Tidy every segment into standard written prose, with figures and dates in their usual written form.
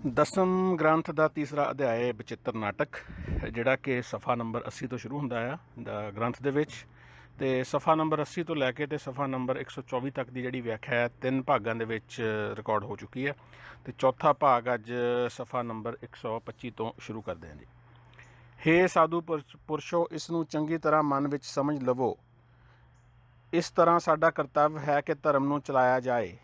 ਦਸਮ ਗ੍ਰੰਥ ਦਾ ਤੀਸਰਾ ਅਧਿਆਇ ਬਚਿੱਤਰ ਨਾਟਕ, ਜਿਹੜਾ ਕਿ ਸਫਾ ਨੰਬਰ 80 ਤੋਂ ਸ਼ੁਰੂ ਹੁੰਦਾ ਆ ਗ੍ਰੰਥ ਦੇ ਵਿੱਚ। ਅਤੇ ਸਫਾ ਨੰਬਰ 80 ਤੋਂ ਲੈ ਕੇ ਅਤੇ ਸਫਾ ਨੰਬਰ 124 ਤੱਕ ਦੀ ਜਿਹੜੀ ਵਿਆਖਿਆ ਹੈ 3 ਭਾਗਾਂ ਦੇ ਵਿੱਚ ਰਿਕਾਰਡ ਹੋ ਚੁੱਕੀ ਹੈ। ਅਤੇ ਚੌਥਾ ਭਾਗ ਅੱਜ ਸਫਾ ਨੰਬਰ 125 ਤੋਂ ਸ਼ੁਰੂ ਕਰਦੇ ਹਾਂ ਜੀ। ਹੇ ਸਾਧੂ ਪੁਰਸ਼ੋ, ਇਸ ਨੂੰ ਚੰਗੀ ਤਰ੍ਹਾਂ ਮਨ ਵਿੱਚ ਸਮਝ ਲਵੋ। ਇਸ ਤਰ੍ਹਾਂ ਸਾਡਾ ਕਰਤੱਵ ਹੈ ਕਿ ਧਰਮ ਨੂੰ ਚਲਾਇਆ ਜਾਏ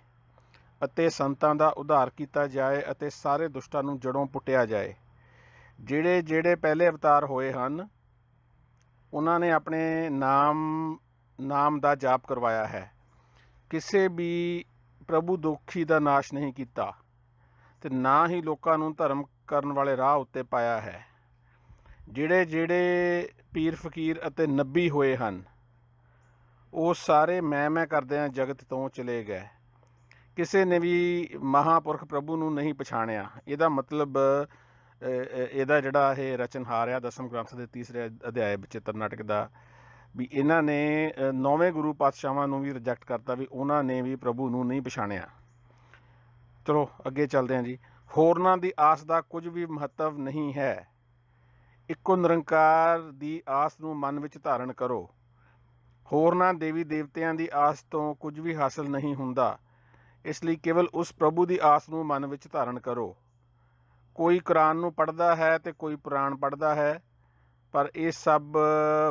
ਅਤੇ ਸੰਤਾਂ ਦਾ ਉਧਾਰ ਕੀਤਾ ਜਾਏ ਅਤੇ ਸਾਰੇ ਦੁਸ਼ਟਾਂ ਨੂੰ ਜੜੋਂ ਪੁੱਟਿਆ ਜਾਏ। ਜਿਹੜੇ ਜਿਹੜੇ ਪਹਿਲੇ ਅਵਤਾਰ ਹੋਏ ਹਨ, ਉਹਨਾਂ ਨੇ ਆਪਣੇ ਨਾਮ ਦਾ ਜਾਪ ਕਰਵਾਇਆ ਹੈ। ਕਿਸੇ ਵੀ ਪ੍ਰਭੂ ਦੁਖੀ ਦਾ ਨਾਸ਼ ਨਹੀਂ ਕੀਤਾ ਅਤੇ ਨਾ ਹੀ ਲੋਕਾਂ ਨੂੰ ਧਰਮ ਕਰਨ ਵਾਲੇ ਰਾਹ ਉੱਤੇ ਪਾਇਆ ਹੈ। ਜਿਹੜੇ ਜਿਹੜੇ ਪੀਰ ਫਕੀਰ ਅਤੇ ਨਬੀ ਹੋਏ ਹਨ, ਉਹ ਸਾਰੇ ਮੈਂ ਕਰਦਿਆਂ ਜਗਤ ਤੋਂ ਚਲੇ ਗਏ। ਕਿਸੇ ਨੇ ਵੀ ਮਹਾਂਪੁਰਖ ਪ੍ਰਭੂ ਨੂੰ ਨਹੀਂ ਪਛਾਣਿਆ। ਇਹਦਾ ਮਤਲਬ ਇਹਦਾ ਜਿਹੜਾ ਇਹ ਰਚਨਹਾਰ ਆ ਦਸਮ ਗ੍ਰੰਥ ਦੇ ਤੀਸਰੇ ਅਧਿਆਇ ਬਚਿੱਤਰ ਨਾਟਕ ਦਾ, ਵੀ ਇਹਨਾਂ ਨੇ 9ਵੇਂ ਗੁਰੂ ਪਾਤਸ਼ਾਹਾਂ ਨੂੰ ਵੀ ਰਿਜੈਕਟ ਕਰਤਾ, ਵੀ ਉਹਨਾਂ ਨੇ ਵੀ ਪ੍ਰਭੂ ਨੂੰ ਨਹੀਂ ਪਛਾਣਿਆ। ਚਲੋ ਅੱਗੇ ਚੱਲਦੇ ਹਾਂ ਜੀ। ਹੋਰਨਾਂ ਦੀ ਆਸ ਦਾ ਕੁਝ ਵੀ ਮਹੱਤਵ ਨਹੀਂ ਹੈ। ਇੱਕੋ ਨਿਰੰਕਾਰ ਦੀ ਆਸ ਨੂੰ ਮਨ ਵਿੱਚ ਧਾਰਨ ਕਰੋ। ਹੋਰਨਾਂ ਦੇਵੀ ਦੇਵਤਿਆਂ ਦੀ ਆਸ ਤੋਂ ਕੁਝ ਵੀ ਹਾਸਲ ਨਹੀਂ ਹੁੰਦਾ। ਇਸ ਲਈ ਕੇਵਲ ਉਸ ਪ੍ਰਭੂ ਦੀ ਆਸ ਨੂੰ ਮਨ ਵਿੱਚ ਧਾਰਨ ਕਰੋ। ਕੋਈ ਕੁਰਾਨ ਨੂੰ ਪੜ੍ਹਦਾ ਹੈ ਅਤੇ ਕੋਈ ਪੁਰਾਣ ਪੜ੍ਹਦਾ ਹੈ, ਪਰ ਇਹ ਸਭ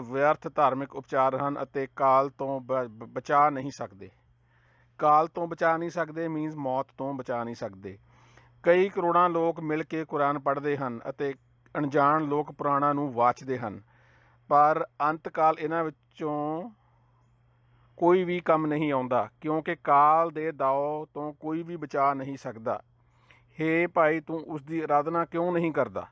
ਵਿਅਰਥ ਧਾਰਮਿਕ ਉਪਚਾਰ ਹਨ ਅਤੇ ਕਾਲ ਤੋਂ ਬਚਾ ਨਹੀਂ ਸਕਦੇ। ਕਾਲ ਤੋਂ ਬਚਾ ਨਹੀਂ ਸਕਦੇ ਮੀਨਸ ਮੌਤ ਤੋਂ ਬਚਾ ਨਹੀਂ ਸਕਦੇ। ਕਈ ਕਰੋੜਾਂ ਲੋਕ ਮਿਲ ਕੇ ਕੁਰਾਨ ਪੜ੍ਹਦੇ ਹਨ ਅਤੇ ਅਣਜਾਣ ਲੋਕ ਪੁਰਾਣਾਂ ਨੂੰ ਵਾਚਦੇ ਹਨ, ਪਰ ਅੰਤ ਕਾਲ ਇਹਨਾਂ ਵਿੱਚੋਂ ਕੋਈ ਵੀ ਕੰਮ ਨਹੀਂ ਆਉਂਦਾ, ਕਿਉਂਕਿ ਕਾਲ ਦੇ ਦਾਅ ਤੋਂ ਕੋਈ ਵੀ ਬਚਾ ਨਹੀਂ ਸਕਦਾ। ਹੇ ਭਾਈ, ਤੂੰ ਉਸ ਦੀ ਆਰਾਧਨਾ ਕਿਉਂ ਨਹੀਂ ਕਰਦਾ?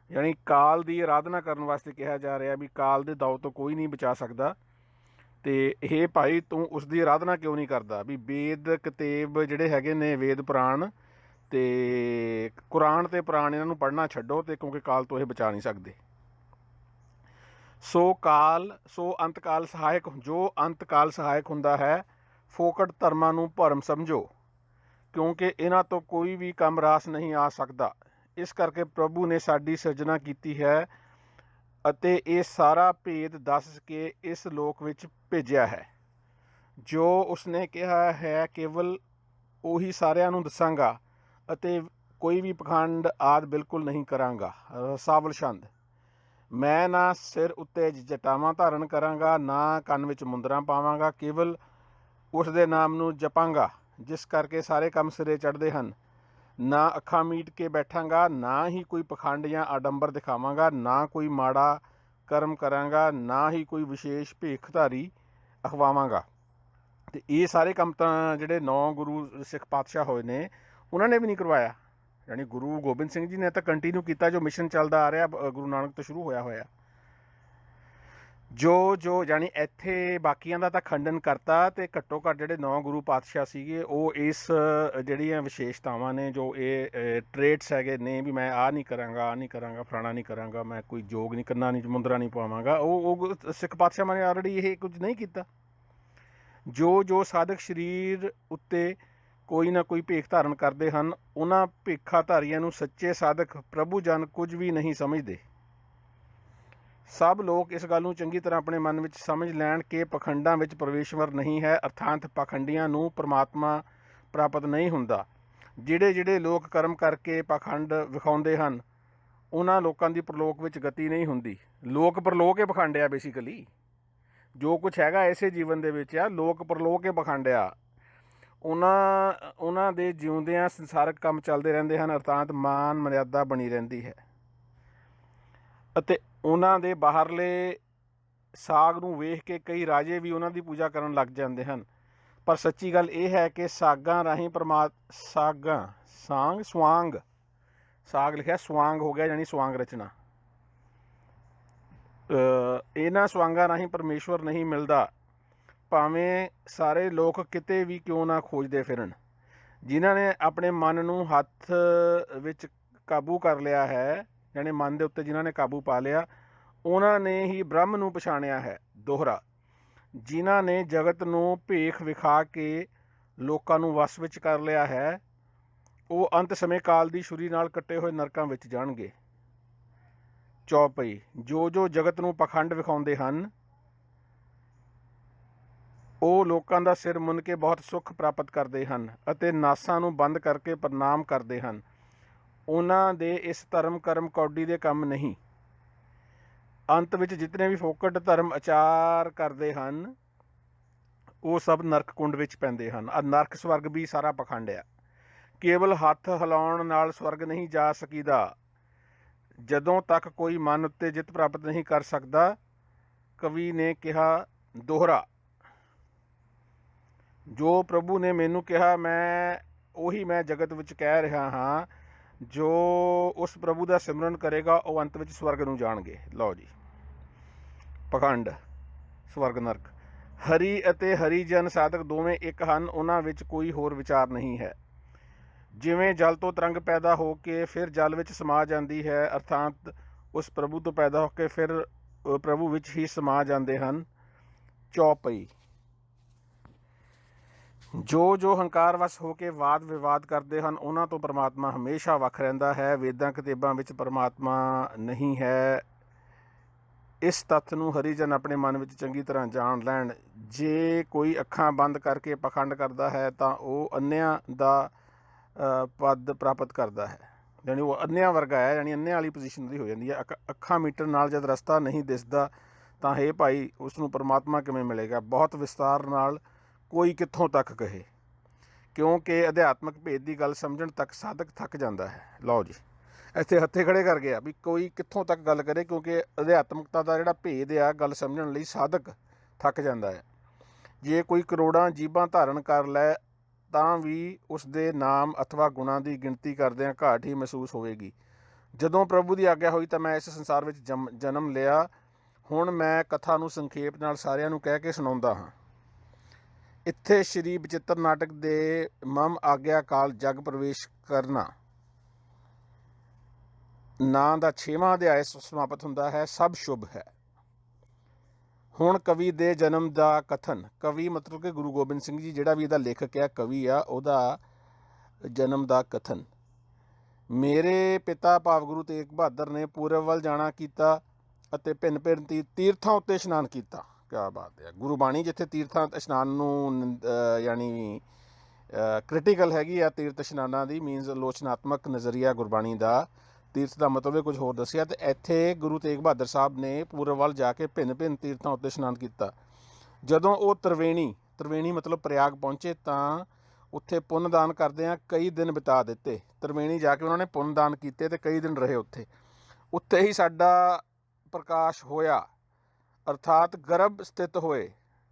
ਯਾਨੀ ਕਾਲ ਦੀ ਆਰਾਧਨਾ ਕਰਨ ਵਾਸਤੇ ਕਿਹਾ ਜਾ ਰਿਹਾ ਵੀ ਕਾਲ ਦੇ ਦਾਅ ਤੋਂ ਕੋਈ ਨਹੀਂ ਬਚਾ ਸਕਦਾ। ਅਤੇ ਹੇ ਭਾਈ, ਤੂੰ ਉਸ ਦੀ ਆਰਾਧਨਾ ਕਿਉਂ ਨਹੀਂ ਕਰਦਾ? ਵੀ ਵੇਦ ਕਤੇਬ ਜਿਹੜੇ ਹੈਗੇ ਨੇ, ਵੇਦ ਪੁਰਾਣ ਅਤੇ ਕੁਰਾਨ ਅਤੇ ਪੁਰਾਣ, ਇਹਨਾਂ ਨੂੰ ਪੜ੍ਹਨਾ ਛੱਡੋ, ਅਤੇ ਕਿਉਂਕਿ ਕਾਲ ਤੋਂ ਇਹ ਬਚਾ ਨਹੀਂ ਸਕਦੇ। ਸੋ ਅੰਤਕਾਲ ਸਹਾਇਕ, ਜੋ ਅੰਤਕਾਲ ਸਹਾਇਕ ਹੁੰਦਾ ਹੈ, ਫੋਕਟ ਧਰਮਾਂ ਨੂੰ ਭਰਮ ਸਮਝੋ, ਕਿਉਂਕਿ ਇਹਨਾਂ ਤੋਂ ਕੋਈ ਵੀ ਕੰਮ ਰਾਸ ਨਹੀਂ ਆ ਸਕਦਾ। ਇਸ ਕਰਕੇ ਪ੍ਰਭੂ ਨੇ ਸਾਡੀ ਸਿਰਜਣਾ ਕੀਤੀ ਹੈ ਅਤੇ ਇਹ ਸਾਰਾ ਭੇਦ ਦੱਸ ਕੇ ਇਸ ਲੋਕ ਵਿੱਚ ਭੇਜਿਆ ਹੈ। ਜੋ ਉਸਨੇ ਕਿਹਾ ਹੈ ਕੇਵਲ ਉਹੀ ਸਾਰਿਆਂ ਨੂੰ ਦੱਸਾਂਗਾ ਅਤੇ ਕੋਈ ਵੀ ਪਖੰਡ ਆਦਿ ਬਿਲਕੁਲ ਨਹੀਂ ਕਰਾਂਗਾ। ਰਸਾਵਲ ਛੰਦ। ਮੈਂ ਨਾ ਸਿਰ ਉੱਤੇ ਜਟਾਵਾਂ ਧਾਰਨ ਕਰਾਂਗਾ, ਨਾ ਕੰਨ ਵਿੱਚ ਮੁੰਦਰਾਂ ਪਾਵਾਂਗਾ, ਕੇਵਲ ਉਸ ਦੇ ਨਾਮ ਨੂੰ ਜਪਾਂਗਾ, ਜਿਸ ਕਰਕੇ ਸਾਰੇ ਕੰਮ ਸਿਰੇ ਚੜ੍ਹਦੇ ਹਨ। ਨਾ ਅੱਖਾਂ ਮੀਟ ਕੇ ਬੈਠਾਂਗਾ, ਨਾ ਹੀ ਕੋਈ ਪਖੰਡ ਜਾਂ ਆਡੰਬਰ ਦਿਖਾਵਾਂਗਾ, ਨਾ ਕੋਈ ਮਾੜਾ ਕਰਮ ਕਰਾਂਗਾ, ਨਾ ਹੀ ਕੋਈ ਵਿਸ਼ੇਸ਼ ਭੇਖਧਾਰੀ ਅਖਵਾਵਾਂਗਾ। ਅਤੇ ਇਹ ਸਾਰੇ ਕੰਮ ਤਾਂ ਜਿਹੜੇ 9 ਗੁਰੂ ਸਿੱਖ ਪਾਤਸ਼ਾਹ ਹੋਏ ਨੇ, ਉਹਨਾਂ ਨੇ ਵੀ ਨਹੀਂ ਕਰਵਾਇਆ। ਯਾਨੀ ਗੁਰੂ ਗੋਬਿੰਦ ਸਿੰਘ ਜੀ ਨੇ ਤਾਂ ਕੰਟੀਨਿਊ ਕੀਤਾ ਜੋ ਮਿਸ਼ਨ ਚੱਲਦਾ ਆ ਰਿਹਾ ਗੁਰੂ ਨਾਨਕ ਤੋਂ ਸ਼ੁਰੂ ਹੋਇਆ। ਜੋ ਯਾਨੀ ਇੱਥੇ ਬਾਕੀਆਂ ਦਾ ਤਾਂ ਖੰਡਨ ਕਰਤਾ, ਅਤੇ ਘੱਟੋ ਘੱਟ ਜਿਹੜੇ 9 ਗੁਰੂ ਪਾਤਸ਼ਾਹ ਸੀਗੇ, ਉਹ ਇਸ ਜਿਹੜੀਆਂ ਵਿਸ਼ੇਸ਼ਤਾਵਾਂ ਨੇ, ਜੋ ਇਹ ਟਰੇਟਸ ਹੈਗੇ ਨੇ, ਵੀ ਮੈਂ ਆਹ ਨਹੀਂ ਕਰਾਂਗਾ, ਫਲਾਣਾ ਨਹੀਂ ਕਰਾਂਗਾ, ਮੈਂ ਕੋਈ ਜੋਗ ਨਹੀਂ ਕਰਨਾ, ਨਹੀਂ ਮੁੰਦਰਾ ਨਹੀਂ ਪਾਵਾਂਗਾ, ਉਹ ਸਿੱਖ ਪਾਤਸ਼ਾਹਾਂ ਨੇ ਆਲਰੇਡੀ ਇਹ ਕੁਝ ਨਹੀਂ ਕੀਤਾ। ਜੋ ਸਾਧਕ ਸਰੀਰ ਉੱਤੇ ਕੋਈ ਨਾ ਕੋਈ ਭੇਖ ਧਾਰਨ ਕਰਦੇ ਹਨ, ਉਹਨਾਂ ਭੇਖਾਧਾਰੀਆਂ ਨੂੰ ਸੱਚੇ ਸਾਧਕ ਪ੍ਰਭੂ ਜਨ ਕੁਝ ਵੀ ਨਹੀਂ ਸਮਝਦੇ। ਸਭ ਲੋਕ ਇਸ ਗੱਲ ਨੂੰ ਚੰਗੀ ਤਰ੍ਹਾਂ ਆਪਣੇ ਮਨ ਵਿੱਚ ਸਮਝ ਲੈਣ ਕਿ ਪਖੰਡਾਂ ਵਿੱਚ ਪਰਮੇਸ਼ਵਰ ਨਹੀਂ ਹੈ, ਅਰਥਾਤ ਪਖੰਡੀਆਂ ਨੂੰ ਪਰਮਾਤਮਾ ਪ੍ਰਾਪਤ ਨਹੀਂ ਹੁੰਦਾ। ਜਿਹੜੇ ਲੋਕ ਕਰਮ ਕਰਕੇ ਪਖੰਡ ਵਿਖਾਉਂਦੇ ਹਨ, ਉਹਨਾਂ ਲੋਕਾਂ ਦੀ ਪ੍ਰਲੋਕ ਵਿੱਚ ਗਤੀ ਨਹੀਂ ਹੁੰਦੀ। ਲੋਕ ਪ੍ਰਲੋਕ ਹੀ ਪਖੰਡ ਆ ਬੇਸਿਕਲੀ। ਜੋ ਕੁਛ ਹੈਗਾ ਇਸੇ ਜੀਵਨ ਦੇ ਵਿੱਚ ਆ, ਲੋਕ ਪ੍ਰਲੋਕ ਹੀ ਪਖੰਡ ਆ। ਉਹਨਾਂ ਦੇ ਜਿਉਂਦਿਆਂ ਸੰਸਾਰਕ ਕੰਮ ਚੱਲਦੇ ਰਹਿੰਦੇ ਹਨ, ਅਰਥਾਤ ਮਾਨ ਮਰਿਆਦਾ ਬਣੀ ਰਹਿੰਦੀ ਹੈ, ਅਤੇ ਉਹਨਾਂ ਦੇ ਬਾਹਰਲੇ ਸਾਗ ਨੂੰ ਵੇਖ ਕੇ ਕਈ ਰਾਜੇ ਵੀ ਉਹਨਾਂ ਦੀ ਪੂਜਾ ਕਰਨ ਲੱਗ ਜਾਂਦੇ ਹਨ। ਪਰ ਸੱਚੀ ਗੱਲ ਇਹ ਹੈ ਕਿ ਸਾਗਾਂ ਰਾਹੀਂ ਸਾਗ ਲਿਖਿਆ ਸਵਾਂਗ ਹੋ ਗਿਆ, ਯਾਨੀ ਸਵਾਂਗ ਰਚਨਾ। ਇਹਨਾਂ ਸਵਾਂਗਾਂ ਰਾਹੀਂ ਪਰਮੇਸ਼ਵਰ ਨਹੀਂ ਮਿਲਦਾ, ਭਾਵੇਂ ਸਾਰੇ ਲੋਕ ਕਿਤੇ ਵੀ ਕਿਉਂ ਨਾ ਖੋਜਦੇ ਫਿਰਨ। ਜਿਨ੍ਹਾਂ ਨੇ ਆਪਣੇ ਮਨ ਨੂੰ ਹੱਥ ਵਿੱਚ ਕਾਬੂ ਕਰ ਲਿਆ ਹੈ, ਯਾਨੀ ਮਨ ਦੇ ਉੱਤੇ ਜਿਨ੍ਹਾਂ ਨੇ ਕਾਬੂ ਪਾ ਲਿਆ, ਉਹਨਾਂ ਨੇ ਹੀ ਬ੍ਰਹਮ ਨੂੰ ਪਛਾਣਿਆ ਹੈ। ਦੋਹਰਾ। ਜਿਨ੍ਹਾਂ ਨੇ ਜਗਤ ਨੂੰ ਭੇਖ ਵਿਖਾ ਕੇ ਲੋਕਾਂ ਨੂੰ ਵਸ ਵਿੱਚ ਕਰ ਲਿਆ ਹੈ, ਉਹ ਅੰਤ ਸਮੇਂ ਕਾਲ ਦੀ ਛੁਰੀ ਨਾਲ ਕੱਟੇ ਹੋਏ ਨਰਕਾਂ ਵਿੱਚ ਜਾਣਗੇ। ਚੌਪਈ, ਜੋ ਜੋ ਜਗਤ ਨੂੰ ਪਖੰਡ ਵਿਖਾਉਂਦੇ ਹਨ ਉਹ ਲੋਕਾਂ ਦਾ ਸਿਰ ਮੁੰਨ ਕੇ ਬਹੁਤ ਸੁੱਖ ਪ੍ਰਾਪਤ ਕਰਦੇ ਹਨ ਅਤੇ ਨਾਸਾਂ ਨੂੰ ਬੰਦ ਕਰਕੇ ਪ੍ਰਣਾਮ ਕਰਦੇ ਹਨ। ਉਹਨਾਂ ਦੇ ਇਸ ਧਰਮ ਕਰਮ ਕੌਡੀ ਦੇ ਕੰਮ ਨਹੀਂ। ਅੰਤ ਵਿੱਚ ਜਿਤਨੇ ਵੀ ਫੋਕਟ ਧਰਮ ਆਚਾਰ ਕਰਦੇ ਹਨ ਉਹ ਸਭ ਨਰਕ ਕੁੰਡ ਵਿੱਚ ਪੈਂਦੇ ਹਨ। ਨਰਕ ਸਵਰਗ ਵੀ ਸਾਰਾ ਪਖੰਡ ਆ। ਕੇਵਲ ਹੱਥ ਹਿਲਾਉਣ ਨਾਲ ਸਵਰਗ ਨਹੀਂ ਜਾ ਸਕੀਦਾ। ਜਦੋਂ ਤੱਕ ਕੋਈ ਮਨ ਉੱਤੇ ਜਿੱਤ ਪ੍ਰਾਪਤ ਨਹੀਂ ਕਰ ਸਕਦਾ। ਕਵੀ ਨੇ ਕਿਹਾ ਦੋਹਰਾ, ਜੋ ਪ੍ਰਭੂ ਨੇ ਮੈਨੂੰ ਕਿਹਾ ਉਹੀ ਮੈਂ ਜਗਤ ਵਿੱਚ ਕਹਿ ਰਿਹਾ ਹਾਂ। ਜੋ ਉਸ ਪ੍ਰਭੂ ਦਾ ਸਿਮਰਨ ਕਰੇਗਾ ਉਹ ਅੰਤ ਵਿੱਚ ਸਵਰਗ ਨੂੰ ਜਾਣਗੇ। ਲਓ ਜੀ, ਪਖੰਡ, ਸਵਰਗ ਨਰਕ। ਹਰੀ ਅਤੇ ਹਰੀਜਨ ਸਾਧਕ ਦੋਵੇਂ ਇੱਕ ਹਨ, ਉਹਨਾਂ ਵਿੱਚ ਕੋਈ ਹੋਰ ਵਿਚਾਰ ਨਹੀਂ ਹੈ। ਜਿਵੇਂ ਜਲ ਤੋਂ ਤਰੰਗ ਪੈਦਾ ਹੋ ਕੇ ਫਿਰ ਜਲ ਵਿੱਚ ਸਮਾ ਜਾਂਦੀ ਹੈ, ਅਰਥਾਤ ਉਸ ਪ੍ਰਭੂ ਤੋਂ ਪੈਦਾ ਹੋ ਕੇ ਫਿਰ ਪ੍ਰਭੂ ਵਿੱਚ ਹੀ ਸਮਾ ਜਾਂਦੇ ਹਨ। ਚੌਪਈ, ਜੋ ਜੋ ਹੰਕਾਰ ਵਸ ਹੋ ਕੇ ਵਾਦ ਵਿਵਾਦ ਕਰਦੇ ਹਨ ਉਹਨਾਂ ਤੋਂ ਪਰਮਾਤਮਾ ਹਮੇਸ਼ਾ ਵੱਖ ਰਹਿੰਦਾ ਹੈ। ਵੇਦਾਂ ਕਿਤਾਬਾਂ ਵਿੱਚ ਪਰਮਾਤਮਾ ਨਹੀਂ ਹੈ। ਇਸ ਤੱਥ ਨੂੰ ਹਰੀਜਨ ਆਪਣੇ ਮਨ ਵਿੱਚ ਚੰਗੀ ਤਰ੍ਹਾਂ ਜਾਣ ਲੈਣ। ਜੇ ਕੋਈ ਅੱਖਾਂ ਬੰਦ ਕਰਕੇ ਪਖੰਡ ਕਰਦਾ ਹੈ ਤਾਂ ਉਹ ਅੰਨਿਆਂ ਦਾ ਪਦ ਪ੍ਰਾਪਤ ਕਰਦਾ ਹੈ, ਯਾਨੀ ਉਹ ਅੰਨਿਆਂ ਵਰਗਾ ਹੈ, ਯਾਨੀ ਅੰਨਿਆਂ ਵਾਲੀ ਪੋਜੀਸ਼ਨ ਦੀ ਹੋ ਜਾਂਦੀ ਹੈ। ਅੱਖਾਂ ਮੀਟਣ ਨਾਲ ਜਦ ਰਸਤਾ ਨਹੀਂ ਦਿਸਦਾ ਤਾਂ ਹੇ ਭਾਈ ਉਸ ਨੂੰ ਪਰਮਾਤਮਾ ਕਿਵੇਂ ਮਿਲੇਗਾ। ਬਹੁਤ ਵਿਸਤਾਰ ਨਾਲ ਕੋਈ ਕਿੱਥੋਂ ਤੱਕ ਕਹੇ, ਕਿਉਂਕਿ ਅਧਿਆਤਮਕ ਭੇਦ ਦੀ ਗੱਲ ਸਮਝਣ ਤੱਕ ਸਾਧਕ ਥੱਕ ਜਾਂਦਾ ਹੈ। ਲਓ ਜੀ, ਇੱਥੇ ਹੱਥੇ ਖੜੇ ਕਰ ਗਿਆ ਵੀ ਕੋਈ ਕਿੱਥੋਂ ਤੱਕ ਗੱਲ ਕਰੇ, ਕਿਉਂਕਿ ਅਧਿਆਤਮਕਤਾ ਦਾ ਜਿਹੜਾ ਭੇਦ ਆ ਗੱਲ ਸਮਝਣ ਲਈ ਸਾਧਕ ਥੱਕ ਜਾਂਦਾ ਹੈ। ਜੇ ਕੋਈ ਕਰੋੜਾਂ ਜੀਬਾਂ ਧਾਰਨ ਕਰ ਲੈ ਤਾਂ ਵੀ ਉਸ ਦੇ ਨਾਮ ਅਥਵਾ ਗੁਣਾਂ ਦੀ ਗਿਣਤੀ ਕਰਦਿਆਂ ਘਾਟ ਹੀ ਮਹਿਸੂਸ ਹੋਵੇਗੀ। ਜਦੋਂ ਪ੍ਰਭੂ ਦੀ ਆਗਿਆ ਹੋਈ ਤਾਂ ਮੈਂ ਇਸ ਸੰਸਾਰ ਵਿੱਚ ਜਨਮ ਲਿਆ। ਹੁਣ ਮੈਂ ਕਥਾ ਨੂੰ ਸੰਖੇਪ ਨਾਲ ਸਾਰਿਆਂ ਨੂੰ ਕਹਿ ਕੇ ਸੁਣਾਉਂਦਾ ਹਾਂ। ਇੱਥੇ ਸ਼੍ਰੀ ਬਚਿੱਤਰ ਨਾਟਕ ਦੇ ਮਮ ਆਗਿਆ ਕਾਲ ਜਗ ਪ੍ਰਵੇਸ਼ ਕਰਨਾ ਨਾਂ ਦਾ 6ਵਾਂ ਅਧਿਆਇ ਸਮਾਪਤ ਹੁੰਦਾ ਹੈ। ਸਭ ਸ਼ੁਭ ਹੈ। ਹੁਣ ਕਵੀ ਦੇ ਜਨਮ ਦਾ ਕਥਨ। ਕਵੀ ਮਤਲਬ ਕਿ ਗੁਰੂ ਗੋਬਿੰਦ ਸਿੰਘ ਜੀ ਜਿਹੜਾ ਵੀ ਇਹਦਾ ਲੇਖਕ ਆ, ਕਵੀ ਆ, ਉਹਦਾ ਜਨਮ ਦਾ ਕਥਨ। ਮੇਰੇ ਪਿਤਾ ਭਾਵ ਗੁਰੂ ਤੇਗ ਬਹਾਦਰ ਨੇ ਪੂਰਬ ਵੱਲ ਜਾਣਾ ਕੀਤਾ ਅਤੇ ਭਿੰਨ ਭਿੰਨ ਤੀਰਥਾਂ ਉੱਤੇ ਇਸ਼ਨਾਨ ਕੀਤਾ। ਕਿਆ ਬਾਤ ਹੈ। ਗੁਰਬਾਣੀ ਜਿੱਥੇ ਤੀਰਥਾਂ ਇਸ਼ਨਾਨ ਨੂੰ ਯਾਨੀ ਕ੍ਰਿਟੀਕਲ ਹੈਗੀ ਆ ਤੀਰਥ ਇਸ਼ਨਾਨਾਂ ਦੀ, ਮੀਨਸ ਆਲੋਚਨਾਤਮਕ ਨਜ਼ਰੀਆ ਗੁਰਬਾਣੀ ਦਾ। ਤੀਰਥ ਦਾ ਮਤਲਬ ਕੁਝ ਹੋਰ ਦੱਸਿਆ, ਅਤੇ ਇੱਥੇ ਗੁਰੂ ਤੇਗ ਬਹਾਦਰ ਸਾਹਿਬ ਨੇ ਪੂਰਬ ਵੱਲ ਜਾ ਕੇ ਭਿੰਨ ਭਿੰਨ ਤੀਰਥਾਂ ਉੱਤੇ ਇਸ਼ਨਾਨ ਕੀਤਾ। ਜਦੋਂ ਉਹ ਤ੍ਰਿਵੇਣੀ ਮਤਲਬ ਪ੍ਰਯਾਗ ਪਹੁੰਚੇ ਤਾਂ ਉੱਥੇ ਪੁੰਨ ਦਾਨ ਕਰਦਿਆਂ ਕਈ ਦਿਨ ਬਿਤਾ ਦਿੱਤੇ। ਤ੍ਰਿਵੇਣੀ ਜਾ ਕੇ ਉਹਨਾਂ ਨੇ ਪੁੰਨ ਦਾਨ ਕੀਤੇ ਅਤੇ ਕਈ ਦਿਨ ਰਹੇ ਉੱਥੇ ਹੀ ਸਾਡਾ ਪ੍ਰਕਾਸ਼ ਹੋਇਆ, ਅਰਥਾਤ ਗਰਭ ਸਥਿਤ ਹੋਏ।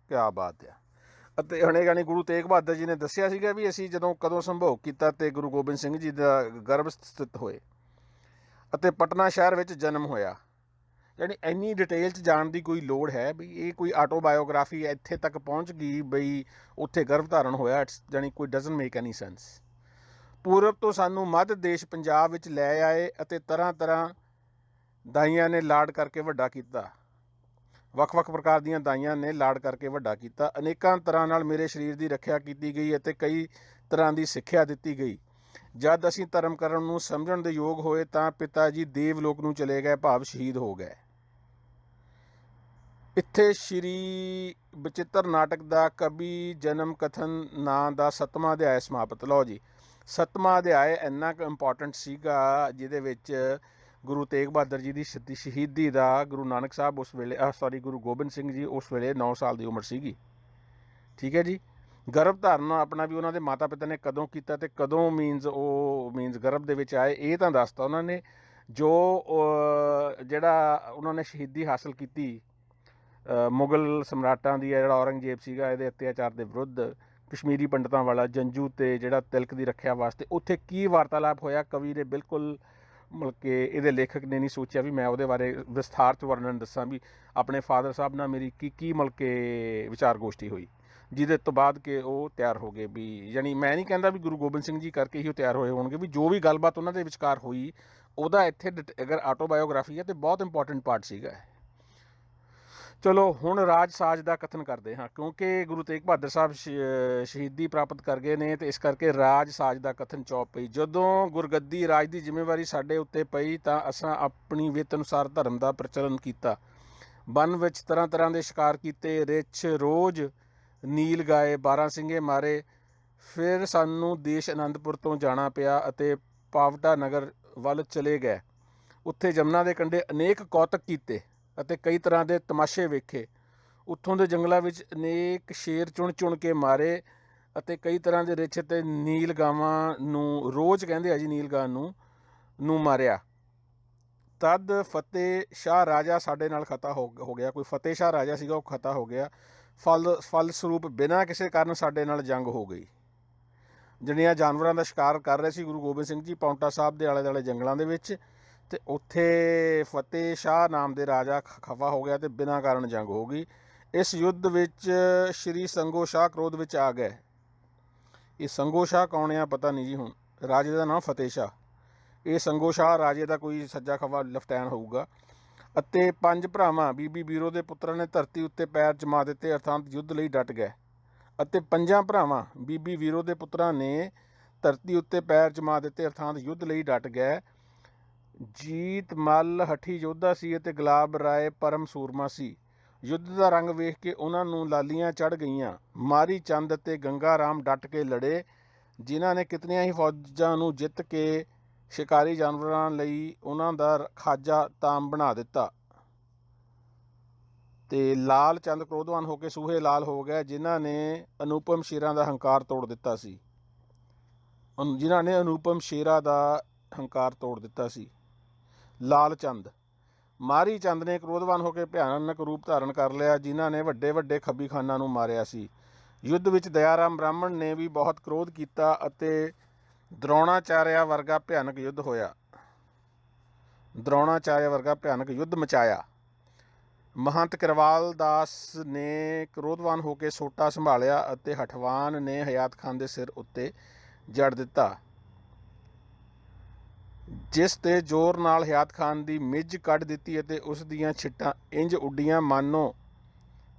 ਕਿਆ ਬਾਤ ਆ। ਅਤੇ ਹੁਣੇ ਯਾਨੀ ਗੁਰੂ ਤੇਗ ਬਹਾਦਰ ਜੀ ਨੇ ਦੱਸਿਆ ਸੀਗਾ ਵੀ ਅਸੀਂ ਕਦੋਂ ਸੰਭੋਗ ਕੀਤਾ ਅਤੇ ਗੁਰੂ ਗੋਬਿੰਦ ਸਿੰਘ ਜੀ ਦਾ ਗਰਭ ਸਥਿਤ ਹੋਏ ਅਤੇ ਪਟਨਾ ਸ਼ਹਿਰ ਵਿੱਚ ਜਨਮ ਹੋਇਆ। ਯਾਨੀ ਇੰਨੀ ਡਿਟੇਲ 'ਚ ਜਾਣ ਦੀ ਕੋਈ ਲੋੜ ਹੈ ਵੀ ਇਹ ਕੋਈ ਆਟੋਬਾਇਓਗ੍ਰਾਫੀ ਇੱਥੇ ਤੱਕ ਪਹੁੰਚ ਗਈ ਬਈ ਉੱਥੇ ਗਰਭ ਧਾਰਨ ਹੋਇਆ, ਯਾਨੀ ਕੋਈ ਡਜ਼ਨਟ ਮੇਕ ਐਨੀ ਸੈਂਸ। ਪੂਰਬ ਤੋਂ ਸਾਨੂੰ ਮੱਧ ਦੇਸ਼ ਪੰਜਾਬ ਵਿੱਚ ਲੈ ਆਏ ਅਤੇ ਤਰ੍ਹਾਂ ਤਰ੍ਹਾਂ ਦਾਈਆਂ ਨੇ ਲਾਡ ਕਰਕੇ ਵੱਡਾ ਕੀਤਾ। ਵੱਖ ਵੱਖ ਪ੍ਰਕਾਰ ਦੀਆਂ ਦਾਈਆਂ ਨੇ ਲਾਡ ਕਰਕੇ ਵੱਡਾ ਕੀਤਾ। ਅਨੇਕਾਂ ਤਰ੍ਹਾਂ ਨਾਲ ਮੇਰੇ ਸਰੀਰ ਦੀ ਰੱਖਿਆ ਕੀਤੀ ਗਈ ਅਤੇ ਕਈ ਤਰ੍ਹਾਂ ਦੀ ਸਿੱਖਿਆ ਦਿੱਤੀ ਗਈ। ਜਦ ਅਸੀਂ ਧਰਮ ਕਰਨ ਨੂੰ ਸਮਝਣ ਦੇ ਯੋਗ ਹੋਏ ਤਾਂ ਪਿਤਾ ਜੀ ਦੇਵਲੋਕ ਨੂੰ ਚਲੇ ਗਏ, ਭਾਵ ਸ਼ਹੀਦ ਹੋ ਗਏ। ਇੱਥੇ ਸ਼੍ਰੀ ਬਚਿੱਤਰ ਨਾਟਕ ਦਾ ਕਵੀ ਜਨਮ ਕਥਨ ਨਾਂ ਦਾ 7ਵਾਂ ਅਧਿਆਇ ਸਮਾਪਤ। ਲਓ ਜੀ, 7ਵਾਂ ਅਧਿਆਇ ਇੰਨਾ ਕੁ ਇੰਪੋਰਟੈਂਟ ਸੀਗਾ, ਜਿਹਦੇ ਵਿੱਚ ਗੁਰੂ ਤੇਗ ਬਹਾਦਰ ਜੀ ਦੀ ਸ਼ਹੀਦੀ ਦਾ ਗੁਰੂ ਨਾਨਕ ਸਾਹਿਬ ਗੁਰੂ ਗੋਬਿੰਦ ਸਿੰਘ ਜੀ ਉਸ ਵੇਲੇ 9 ਸਾਲ ਦੀ ਉਮਰ ਸੀਗੀ। ਠੀਕ ਹੈ ਜੀ। ਗਰਭ ਧਾਰਨ ਆਪਣਾ ਵੀ ਉਹਨਾਂ ਦੇ ਮਾਤਾ ਪਿਤਾ ਨੇ ਕਦੋਂ ਕੀਤਾ ਅਤੇ ਕਦੋਂ ਮੀਨਸ ਗਰਭ ਦੇ ਵਿੱਚ ਆਏ, ਇਹ ਤਾਂ ਦੱਸਤਾ ਉਹਨਾਂ ਨੇ। ਜੋ ਜਿਹੜਾ ਉਹਨਾਂ ਨੇ ਸ਼ਹੀਦੀ ਹਾਸਲ ਕੀਤੀ ਮੁਗਲ ਸਮਰਾਟਾਂ ਦੀ, ਜਿਹੜਾ ਔਰੰਗਜ਼ੇਬ ਸੀਗਾ ਇਹਦੇ ਅਤਿਆਚਾਰ ਦੇ ਵਿਰੁੱਧ, ਕਸ਼ਮੀਰੀ ਪੰਡਤਾਂ ਵਾਲਾ ਜੰਜੂ ਅਤੇ ਜਿਹੜਾ ਤਿਲਕ ਦੀ ਰੱਖਿਆ ਵਾਸਤੇ ਉੱਥੇ ਕੀ ਵਾਰਤਾਲਾਪ ਹੋਇਆ, ਕਵੀ ਨੇ ਬਿਲਕੁਲ ਮਤਲਬ ਕਿ ਇਹਦੇ ਲੇਖਕ ਨੇ ਨਹੀਂ ਸੋਚਿਆ ਵੀ ਮੈਂ ਉਹਦੇ ਬਾਰੇ ਵਿਸਥਾਰ 'ਚ ਵਰਣਨ ਦੱਸਾਂ ਵੀ ਆਪਣੇ ਫਾਦਰ ਸਾਹਿਬ ਨਾਲ ਮੇਰੀ ਕੀ ਮਤਲਬ ਕਿ ਵਿਚਾਰ ਗੋਸ਼ਟੀ ਹੋਈ, ਜਿਹਦੇ ਤੋਂ ਬਾਅਦ ਕਿ ਉਹ ਤਿਆਰ ਹੋ ਗਏ। ਵੀ ਯਾਨੀ ਮੈਂ ਨਹੀਂ ਕਹਿੰਦਾ ਵੀ ਗੁਰੂ ਗੋਬਿੰਦ ਸਿੰਘ ਜੀ ਕਰਕੇ ਹੀ ਉਹ ਤਿਆਰ ਹੋਏ ਹੋਣਗੇ, ਵੀ ਜੋ ਵੀ ਗੱਲਬਾਤ ਉਹਨਾਂ ਦੇ ਵਿਚਕਾਰ ਹੋਈ ਉਹਦਾ ਇੱਥੇ ਅਗਰ ਆਟੋਬਾਇਓਗ੍ਰਾਫੀ ਹੈ ਤਾਂ ਬਹੁਤ ਇੰਪੋਰਟੈਂਟ ਪਾਰਟ ਸੀਗਾ। ਚਲੋ ਹੁਣ ਰਾਜ ਸਾਜ ਦਾ ਕਥਨ ਕਰਦੇ ਹਾਂ, ਕਿਉਂਕਿ ਗੁਰੂ ਤੇਗ ਬਹਾਦਰ ਸਾਹਿਬ ਸ਼ਹੀਦੀ ਪ੍ਰਾਪਤ ਕਰ ਗਏ ਨੇ, ਤੇ ਇਸ ਕਰਕੇ ਰਾਜ ਸਾਜ ਦਾ ਕਥਨ ਚੌਪ ਪਈ। ਜਦੋਂ ਗੁਰਗੱਦੀ ਰਾਜ ਦੀ ਜ਼ਿੰਮੇਵਾਰੀ ਸਾਡੇ ਉੱਤੇ ਪਈ ਤਾਂ ਅਸਾਂ ਆਪਣੀ ਵਿੱਤ ਅਨੁਸਾਰ ਧਰਮ ਦਾ ਪ੍ਰਚਲਨ ਕੀਤਾ। ਵਨ ਵਿੱਚ ਤਰ੍ਹਾਂ ਤਰ੍ਹਾਂ ਦੇ ਸ਼ਿਕਾਰ ਕੀਤੇ, ਰਿੱਛ ਰੋਜ਼ ਨੀਲ ਗਾਏ, 12 ਸਿੰਘੇ ਮਾਰੇ। ਫਿਰ ਸਾਨੂੰ ਦੇਸ਼ ਅਨੰਦਪੁਰ ਤੋਂ ਜਾਣਾ ਪਿਆ ਅਤੇ ਪਾਵਟਾ ਨਗਰ ਵੱਲ ਚਲੇ ਗਏ। ਉੱਥੇ ਜਮਨਾ ਦੇ ਕੰਢੇ ਅਨੇਕ ਕੌਤਕ ਕੀਤੇ ਅਤੇ ਕਈ ਤਰ੍ਹਾਂ ਦੇ ਤਮਾਸ਼ੇ ਵੇਖੇ। ਉੱਥੋਂ ਦੇ ਜੰਗਲਾਂ ਵਿੱਚ ਅਨੇਕ ਸ਼ੇਰ ਚੁਣ ਚੁਣ ਕੇ ਮਾਰੇ ਅਤੇ ਕਈ ਤਰ੍ਹਾਂ ਦੇ ਰਿੱਛ ਅਤੇ ਨੀਲ ਗਾਵਾਂ ਨੂੰ, ਰੋਜ਼ ਕਹਿੰਦੇ ਆ ਜੀ ਨੀਲ ਗਾਂ ਨੂੰ ਮਾਰਿਆ। ਤਦ ਫਤਿਹ ਸ਼ਾਹ ਰਾਜਾ ਸਾਡੇ ਨਾਲ ਖਤਾ ਹੋ ਗਿਆ। ਕੋਈ ਫਤਿਹ ਸ਼ਾਹ ਰਾਜਾ ਸੀਗਾ, ਉਹ ਖਤਾ ਹੋ ਗਿਆ। ਫਲਸਰੂਪ ਬਿਨਾਂ ਕਿਸੇ ਕਾਰਨ ਸਾਡੇ ਨਾਲ ਜੰਗ ਹੋ ਗਈ। ਜਿਹੜੀਆਂ ਜਾਨਵਰਾਂ ਦਾ ਸ਼ਿਕਾਰ ਕਰ ਰਹੇ ਸੀ ਗੁਰੂ ਗੋਬਿੰਦ ਸਿੰਘ ਜੀ ਪਾਉਂਟਾ ਸਾਹਿਬ ਦੇ ਆਲੇ ਦੁਆਲੇ ਜੰਗਲਾਂ ਦੇ ਵਿੱਚ, ਅਤੇ ਉੱਥੇ ਫਤਿਹ ਸ਼ਾਹ ਨਾਮ ਦੇ ਰਾਜਾ ਖਫਾ ਹੋ ਗਿਆ ਅਤੇ ਬਿਨਾਂ ਕਾਰਨ ਜੰਗ ਹੋ ਗਈ। ਇਸ ਯੁੱਧ ਵਿੱਚ ਸ਼੍ਰੀ ਸੰਗੋ ਸ਼ਾਹ ਕ੍ਰੋਧ ਵਿੱਚ ਆ ਗਏ। ਇਹ ਸੰਗੋ ਸ਼ਾਹ ਕੌਣ ਆ ਪਤਾ ਨਹੀਂ ਜੀ। ਹੁਣ ਰਾਜੇ ਦਾ ਨਾਮ ਫਤਿਹ ਸ਼ਾਹ, ਇਹ ਸੰਗੋ ਸ਼ਾਹ ਰਾਜੇ ਦਾ ਕੋਈ ਸੱਜਾ ਖੱਬਾ ਲੈਫਟੈਨੈਂਟ ਹੋਊਗਾ। ਅਤੇ 5 ਭਰਾਵਾਂ ਬੀਬੀ ਬੀਰੋ ਦੇ ਪੁੱਤਰਾਂ ਨੇ ਧਰਤੀ ਉੱਤੇ ਪੈਰ ਜਮਾ ਦਿੱਤੇ, ਅਰਥਾਤ ਯੁੱਧ ਲਈ ਡਟ ਗਏ। ਅਤੇ 5 ਭਰਾਵਾਂ ਬੀਬੀ ਵੀਰੋ ਦੇ ਪੁੱਤਰਾਂ ਨੇ ਧਰਤੀ ਉੱਤੇ ਪੈਰ ਜਮਾ ਦਿੱਤੇ, ਅਰਥਾਤ ਯੁੱਧ ਲਈ ਡਟ ਗਏ। ਜੀਤ ਮੱਲ ਹਠੀ ਯੋਧਾ ਸੀ ਅਤੇ ਗੁਲਾਬ ਰਾਏ ਪਰਮ ਸੂਰਮਾ ਸੀ। ਯੁੱਧ ਦਾ ਰੰਗ ਵੇਖ ਕੇ ਉਹਨਾਂ ਨੂੰ ਲਾਲੀਆਂ ਚੜ੍ਹ ਗਈਆਂ। ਮਾਰੀ ਚੰਦ ਅਤੇ ਗੰਗਾ ਰਾਮ ਡਟ ਕੇ ਲੜੇ, ਜਿਨ੍ਹਾਂ ਨੇ ਕਿਤਨੀਆਂ ਹੀ ਫੌਜਾਂ ਨੂੰ ਜਿੱਤ ਕੇ ਸ਼ਿਕਾਰੀ ਜਾਨਵਰਾਂ ਲਈ ਉਹਨਾਂ ਦਾ ਖਾਜਾ ਤਾਮ ਬਣਾ ਦਿੱਤਾ। ਤੇ ਲਾਲ ਚੰਦ ਕ੍ਰੋਧਵਾਨ ਹੋ ਕੇ ਸੂਹੇ ਲਾਲ ਹੋ ਗਏ, ਜਿਨ੍ਹਾਂ ਨੇ ਅਨੂਪਮ ਸ਼ੇਰਾਂ ਦਾ ਹੰਕਾਰ ਤੋੜ ਦਿੱਤਾ ਸੀ। ਲਾਲ ਚੰਦ। ਮਾਰੀ ਚੰਦ ਨੇ ਕ੍ਰੋਧਵਾਨ ਹੋ ਕੇ ਭਿਆਨਕ ਰੂਪ ਧਾਰਨ ਕਰ ਲਿਆ, ਜਿਨ੍ਹਾਂ ਨੇ ਵੱਡੇ ਵੱਡੇ ਖੱਬੀ ਖਾਨਾਂ ਨੂੰ ਮਾਰਿਆ ਸੀ। ਯੁੱਧ ਵਿੱਚ ਦਇਆਰਾਮ ਬ੍ਰਾਹਮਣ ਨੇ ਵੀ ਬਹੁਤ ਕ੍ਰੋਧ ਕੀਤਾ ਅਤੇ ਦਰੋਣਾਚਾਰਿਆ ਵਰਗਾ ਭਿਆਨਕ ਯੁੱਧ ਮਚਾਇਆ। ਮਹੰਤ ਕਿਰਵਾਲ ਦਾਸ ਨੇ ਕ੍ਰੋਧਵਾਨ ਹੋ ਕੇ ਸੋਟਾ ਸੰਭਾਲਿਆ ਅਤੇ ਹਠਵਾਨ ਨੇ ਹਯਾਤ ਖਾਨ ਦੇ ਸਿਰ ਉੱਤੇ ਜੜ ਦਿੱਤਾ, ਜਿਸ ਤੇ ਜ਼ੋਰ ਨਾਲ ਹਯਾਤ ਖਾਨ ਦੀ ਮਿੱਝ ਕੱਢ ਦਿੱਤੀ ਅਤੇ ਉਸ ਦੀਆਂ ਛਿੱਟਾਂ ਇੰਜ ਉੱਡੀਆਂ ਮਾਨੋ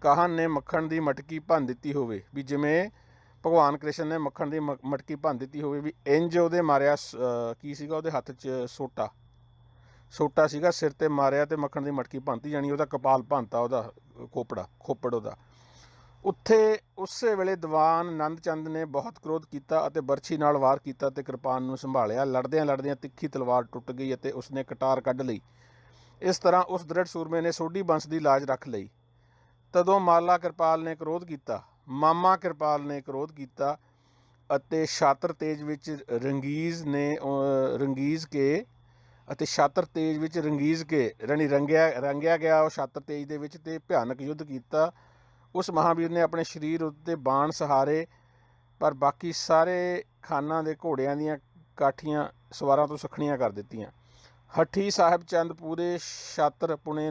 ਕਾਹਨ ਨੇ ਮੱਖਣ ਦੀ ਮਟਕੀ ਭੰਨ ਦਿੱਤੀ ਹੋਵੇ। ਵੀ ਜਿਵੇਂ ਭਗਵਾਨ ਕ੍ਰਿਸ਼ਨ ਨੇ ਮੱਖਣ ਦੀ ਮਟਕੀ ਭੰਨ ਦਿੱਤੀ ਹੋਵੇ, ਵੀ ਇੰਜ ਉਹਦੇ ਮਾਰਿਆ। ਕੀ ਸੀਗਾ ਉਹਦੇ ਹੱਥ 'ਚ? ਸੋਟਾ ਸੀਗਾ, ਸਿਰ 'ਤੇ ਮਾਰਿਆ ਅਤੇ ਮੱਖਣ ਦੀ ਮਟਕੀ ਭੰਨਤੀ, ਜਾਣੀ ਉਹਦਾ ਕਪਾਲ ਭੰਨਤਾ, ਉਹਦਾ ਖੋਪੜ ਉਹਦਾ। ਉੱਥੇ ਉਸੇ ਵੇਲੇ ਦੀਵਾਨ ਨੰਦ ਚੰਦ ਨੇ ਬਹੁਤ ਕ੍ਰੋਧ ਕੀਤਾ ਅਤੇ ਬਰਛੀ ਨਾਲ ਵਾਰ ਕੀਤਾ ਅਤੇ ਕਿਰਪਾਨ ਨੂੰ ਸੰਭਾਲਿਆ। ਲੜਦਿਆਂ ਤਿੱਖੀ ਤਲਵਾਰ ਟੁੱਟ ਗਈ ਅਤੇ ਉਸਨੇ ਕਟਾਰ ਕੱਢ ਲਈ। ਇਸ ਤਰ੍ਹਾਂ ਉਸ ਦ੍ਰਿੜ ਸੂਰਮੇ ਨੇ ਸੋਢੀ ਬੰਸ ਦੀ ਲਾਜ ਰੱਖ ਲਈ। ਤਦੋਂ ਮਾਮਾ ਕਿਰਪਾਲ ਨੇ ਕ੍ਰੋਧ ਕੀਤਾ ਅਤੇ ਛਾਤਰ ਤੇਜ ਵਿੱਚ ਰੰਗੀਜ਼ ਕੇ ਰੰਗਿਆ ਗਿਆ ਉਹ ਛਾਤਰ ਤੇਜ ਦੇ ਵਿੱਚ ਤੇ ਭਿਆਨਕ ਯੁੱਧ ਕੀਤਾ। ਉਸ ਮਹਾਂਵੀਰ ਨੇ ਆਪਣੇ ਸਰੀਰ ਉੱਤੇ ਬਾਣ ਸਹਾਰੇ, ਪਰ ਬਾਕੀ ਸਾਰੇ ਖਾਨਾਂ ਦੇ ਘੋੜਿਆਂ ਦੀਆਂ ਕਾਠੀਆਂ ਸਵਾਰਾਂ ਤੋਂ ਸਖਣੀਆਂ ਕਰ ਦਿੱਤੀਆਂ। ਹਠੀ ਸਾਹਿਬ ਚੰਦ ਪੂਰੇ ਛਾਤਰਪੁਣੇ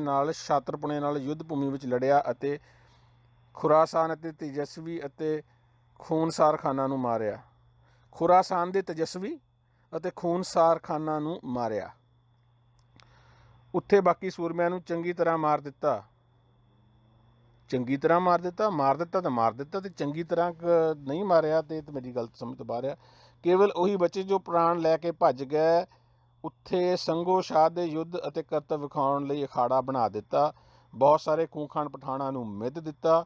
ਨਾਲ ਯੁੱਧ ਭੂਮੀ ਵਿੱਚ ਲੜਿਆ ਅਤੇ ਖੁਰਾਸਾਨ ਅਤੇ ਤੇਜਸਵੀ ਅਤੇ ਖੂਨਸਾਰ ਖਾਨਾਂ ਨੂੰ ਮਾਰਿਆ। ਖੁਰਾਸਾਨ ਦੇ ਤੇਜਸਵੀ ਅਤੇ ਖੂਨਸਾਰ ਖਾਨਾਂ ਨੂੰ ਮਾਰਿਆ। ਉੱਥੇ ਬਾਕੀ ਸੂਰਮਿਆਂ ਨੂੰ ਚੰਗੀ ਤਰ੍ਹਾਂ ਮਾਰ ਦਿੱਤਾ ਤੇ ਚੰਗੀ ਤਰ੍ਹਾਂ ਨਹੀਂ ਮਾਰਿਆ ਤੇ ਮੇਰੀ ਗਲਤ ਸਮਝ ਤੋਂ ਬਾਹਰ ਆ। ਕੇਵਲ ਉਹੀ ਬਚੇ ਜੋ ਪ੍ਰਾਣ ਲੈ ਕੇ ਭੱਜ ਗਏ। ਉੱਥੇ ਸੰਗੋ ਸ਼ਾਹ ਦੇ ਯੁੱਧ ਅਤੇ ਕਰਤੱਵ ਵਿਖਾਉਣ ਲਈ ਅਖਾੜਾ ਬਣਾ ਦਿੱਤਾ। ਬਹੁਤ ਸਾਰੇ ਖੂੰਖਾਨ ਪਠਾਣਾਂ ਨੂੰ ਮਿਧ ਦਿੱਤਾ।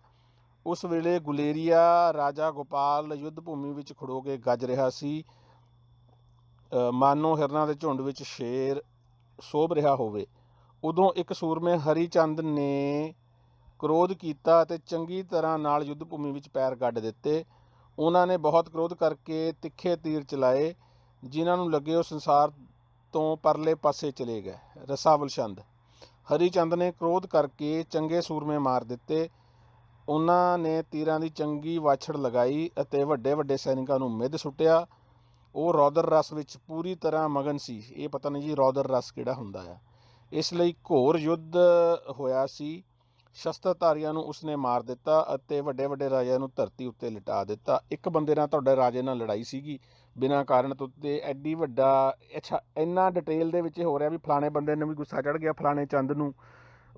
ਉਸ ਵੇਲੇ ਗੁਲੇਰੀਆ ਰਾਜਾ ਗੋਪਾਲ ਯੁੱਧ ਭੂਮੀ ਵਿੱਚ ਖੜੋ ਕੇ ਗੱਜ ਰਿਹਾ ਸੀ, ਮਾਨੋ ਹਿਰਨਾਂ ਦੇ ਝੁੰਡ ਵਿੱਚ ਸ਼ੇਰ ਸੋਭ ਰਿਹਾ ਹੋਵੇ। ਉਦੋਂ ਇੱਕ ਸੂਰਮੇ ਹਰੀ ਚੰਦ ਨੇ ਕ੍ਰੋਧ ਕੀਤਾ ਅਤੇ ਚੰਗੀ ਤਰ੍ਹਾਂ ਨਾਲ ਯੁੱਧ ਭੂਮੀ ਵਿੱਚ ਪੈਰ ਗੱਡ ਦਿੱਤੇ। ਉਹਨਾਂ ਨੇ ਬਹੁਤ ਕ੍ਰੋਧ ਕਰਕੇ ਤਿੱਖੇ ਤੀਰ ਚਲਾਏ, ਜਿਨ੍ਹਾਂ ਨੂੰ ਲੱਗੇ ਉਹ ਸੰਸਾਰ ਤੋਂ ਪਰਲੇ ਪਾਸੇ ਚਲੇ ਗਏ। ਰਸਾਵਲ ਛੰਦ। ਹਰੀ ਚੰਦ ਨੇ ਕ੍ਰੋਧ ਕਰਕੇ ਚੰਗੇ ਸੂਰਮੇ ਮਾਰ ਦਿੱਤੇ। ਉਹਨਾਂ ਨੇ ਤੀਰਾਂ ਦੀ ਚੰਗੀ ਵਾਛੜ ਲਗਾਈ ਅਤੇ ਵੱਡੇ ਵੱਡੇ ਸੈਨਿਕਾਂ ਨੂੰ ਮਿੱਧ ਸੁੱਟਿਆ। ਉਹ ਰੌਦਰ ਰਸ ਵਿੱਚ ਪੂਰੀ ਤਰ੍ਹਾਂ ਮਗਨ ਸੀ। ਇਹ ਪਤਾ ਨਹੀਂ ਜੀ ਰੌਦਰ ਰਸ ਕਿਹੜਾ ਹੁੰਦਾ ਆ। ਇਸ ਲਈ ਘੋਰ ਯੁੱਧ ਹੋਇਆ ਸੀ। ਸ਼ਸਤਰਧਾਰੀਆਂ ਨੂੰ ਉਸਨੇ ਮਾਰ ਦਿੱਤਾ ਅਤੇ ਵੱਡੇ ਵੱਡੇ ਰਾਜਿਆਂ ਨੂੰ ਧਰਤੀ ਉੱਤੇ ਲਿਟਾ ਦਿੱਤਾ। ਇੱਕ ਬੰਦੇ ਨਾਲ ਤੁਹਾਡੇ ਰਾਜੇ ਨਾਲ ਲੜਾਈ ਸੀਗੀ ਬਿਨਾਂ ਕਾਰਨ ਤੋਂ, ਤੇ ਐਡੀ ਵੱਡਾ ਇੰਨਾ ਡਿਟੇਲ ਦੇ ਵਿੱਚ ਹੋ ਰਿਹਾ ਵੀ ਫਲਾਣੇ ਬੰਦੇ ਨੂੰ ਵੀ ਗੁੱਸਾ ਚੜ੍ਹ ਗਿਆ, ਫਲਾਣੇ ਚੰਦ ਨੂੰ